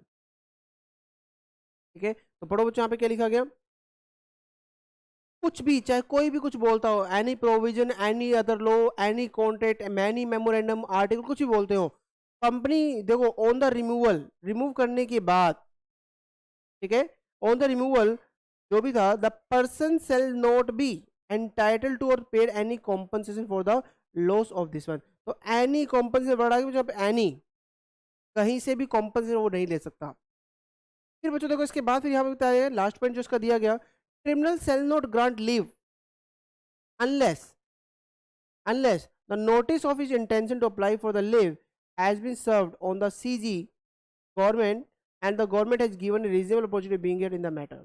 ठीक है, तो पढ़ो बच्चों यहाँ पे क्या लिखा गया। कुछ भी, चाहे कोई भी कुछ बोलता हो, any provision, any other law, any contract, any memorandum, article, कुछ भी बोलते हो, कंपनी देखो ऑन द रिमूवल, रिमूव करने के बाद, ठीक है, ऑन द रिमूवल जो भी था, the person shall not be entitled to or paid any compensation for the loss of this one. तो एनी कॉम्पनसेशन बढ़ा के जब एनी, कहीं से भी कॉम्पनसेशन वो नहीं ले सकता। फिर बच्चों देखो इसके बाद फिर यहाँ पे बताया लास्ट पॉइंट जो इसका दिया गया, criminal shall not grant leave unless the notice of his intention to apply for the leave has been served on the CG government and the government has given a reasonable opportunity of being here in the matter।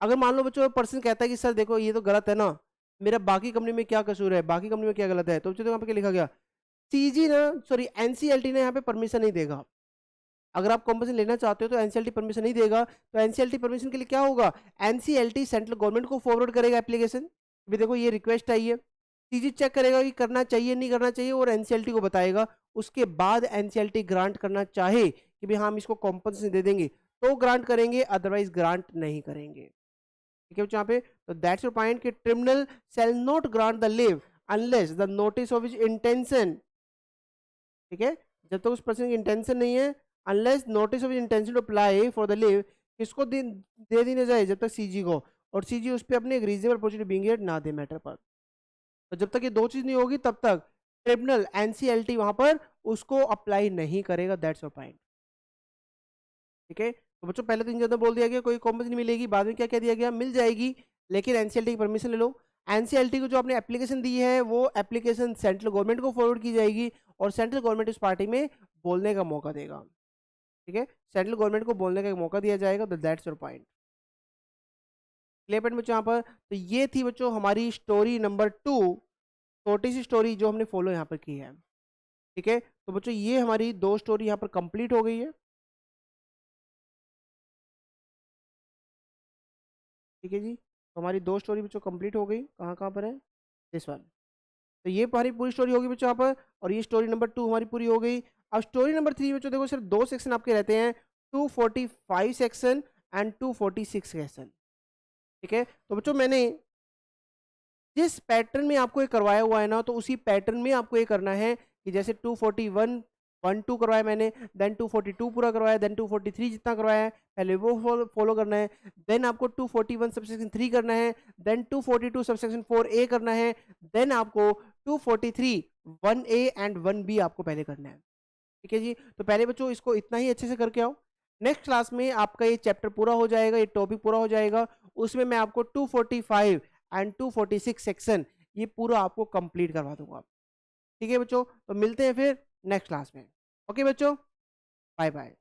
अगर मान लो बच्चों person कहता है कि sir देखो ये तो गलत है ना, मेरा बाकी कंपनी में क्या कसूर है, बाकी कंपनी में क्या गलत है, तो बच्चों यहाँ पे क्या लिखा गया, सीजी ना, सॉरी एनसीएलटी ने यहाँ पे परमिशन नहीं देगा। अगर आप कॉम्पनसेशन लेना चाहते हो तो एनसीएलटी परमिशन नहीं देगा, तो एनसीएलटी परमिशन के लिए क्या होगा, एनसीएलटी सेंट्रल गवर्नमेंट को फॉरवर्ड करेगा एप्लीकेशन, भी देखो ये रिक्वेस्ट आई है, सीजी चेक करेगा कि करना चाहिए नहीं करना चाहिए और एनसीएलटी को बताएगा। उसके बाद एनसीएलटी ग्रांट करना चाहे कि भाई हम इसको कॉम्पनसेशन दे देंगे तो ग्रांट करेंगे, अदरवाइज ग्रांट नहीं करेंगे। ठीक है यहाँ पे, तो दैट्स योर पॉइंट कि tribunal shall not grant the leave unless the notice of his intention. ठीक है, जब तक उस पर्सन की इंटेंशन नहीं है, unless notice of intention to apply for the leave, किसको दे देने जाए, जब तक सीजी को, और सीजी उस पर अपने एक रीजनेबल अपॉर्चुनिटी बीइंग हियर ना दे मैटर पर। तो जब तक ये दो चीज नहीं होगी तब तक ट्रिब्यूनल एनसीएलटी वहां पर उसको अप्लाई नहीं करेगा। That's your point. ठीक है, तो बच्चों पहले तो इन ज्यादा बोल दिया गया कोई कॉम्पनसेशन नहीं मिलेगी, बाद में क्या कह दिया गया, मिल जाएगी लेकिन एनसीएलटी की परमिशन ले लो। एनसीएलटी को जो आपने एप्लीकेशन दी है वो एप्लीकेशन सेंट्रल गवर्नमेंट को फॉरवर्ड की जाएगी और सेंट्रल गवर्नमेंट उस पार्टी में बोलने का मौका देगा। ठीक है, सेंट्रल गवर्नमेंट को बोलने का मौका दिया जाएगा। तो that's your point. Clear point बच्चों यहाँ पर? तो ये थी बच्चों हमारी स्टोरी नंबर 2, छोटी सी स्टोरी जो हमने फॉलो यहाँ पर की है। ठीक है, तो बच्चों ये हमारी 2 स्टोरी यहाँ पर कंप्लीट हो गई है। ठीक है जी, तो हमारी 2 स्टोरी बच्चों कंप्लीट हो गई। कहाँ कहाँ पर है, दिस वन। तो ये हमारी पूरी स्टोरी होगी बच्चों यहाँ पर, और ये स्टोरी नंबर 2 हमारी पूरी हो गई। अब स्टोरी नंबर 3 बच्चों देखो सिर्फ 2 सेक्शन आपके रहते हैं, 245 सेक्शन एंड 246 सेक्शन। ठीक है, तो बच्चों मैंने जिस पैटर्न में आपको ये करवाया हुआ है ना, तो उसी पैटर्न में आपको ये करना है कि जैसे 241 1 2 करवाया मैंने, देन 242 पूरा करवाया, देन 243 जितना करवाया है पहले वो फॉलो करना है, देन आपको 241 सबसेक्शन 3 करना है, देन 242 सबसेक्शन 4A करना है, देन आपको 243 1A एंड 1B आपको पहले करना है। ठीक है जी, तो पहले बच्चों इसको इतना ही अच्छे से करके आओ। नेक्स्ट क्लास में आपका ये चैप्टर पूरा हो जाएगा, ये टॉपिक पूरा हो जाएगा, उसमें मैं आपको 245 एंड 246 सेक्शन ये पूरा आपको कंप्लीट करवा दूंगा। ठीक है बच्चों, तो मिलते हैं फिर नेक्स्ट क्लास में। ओके बच्चों, बाय बाय।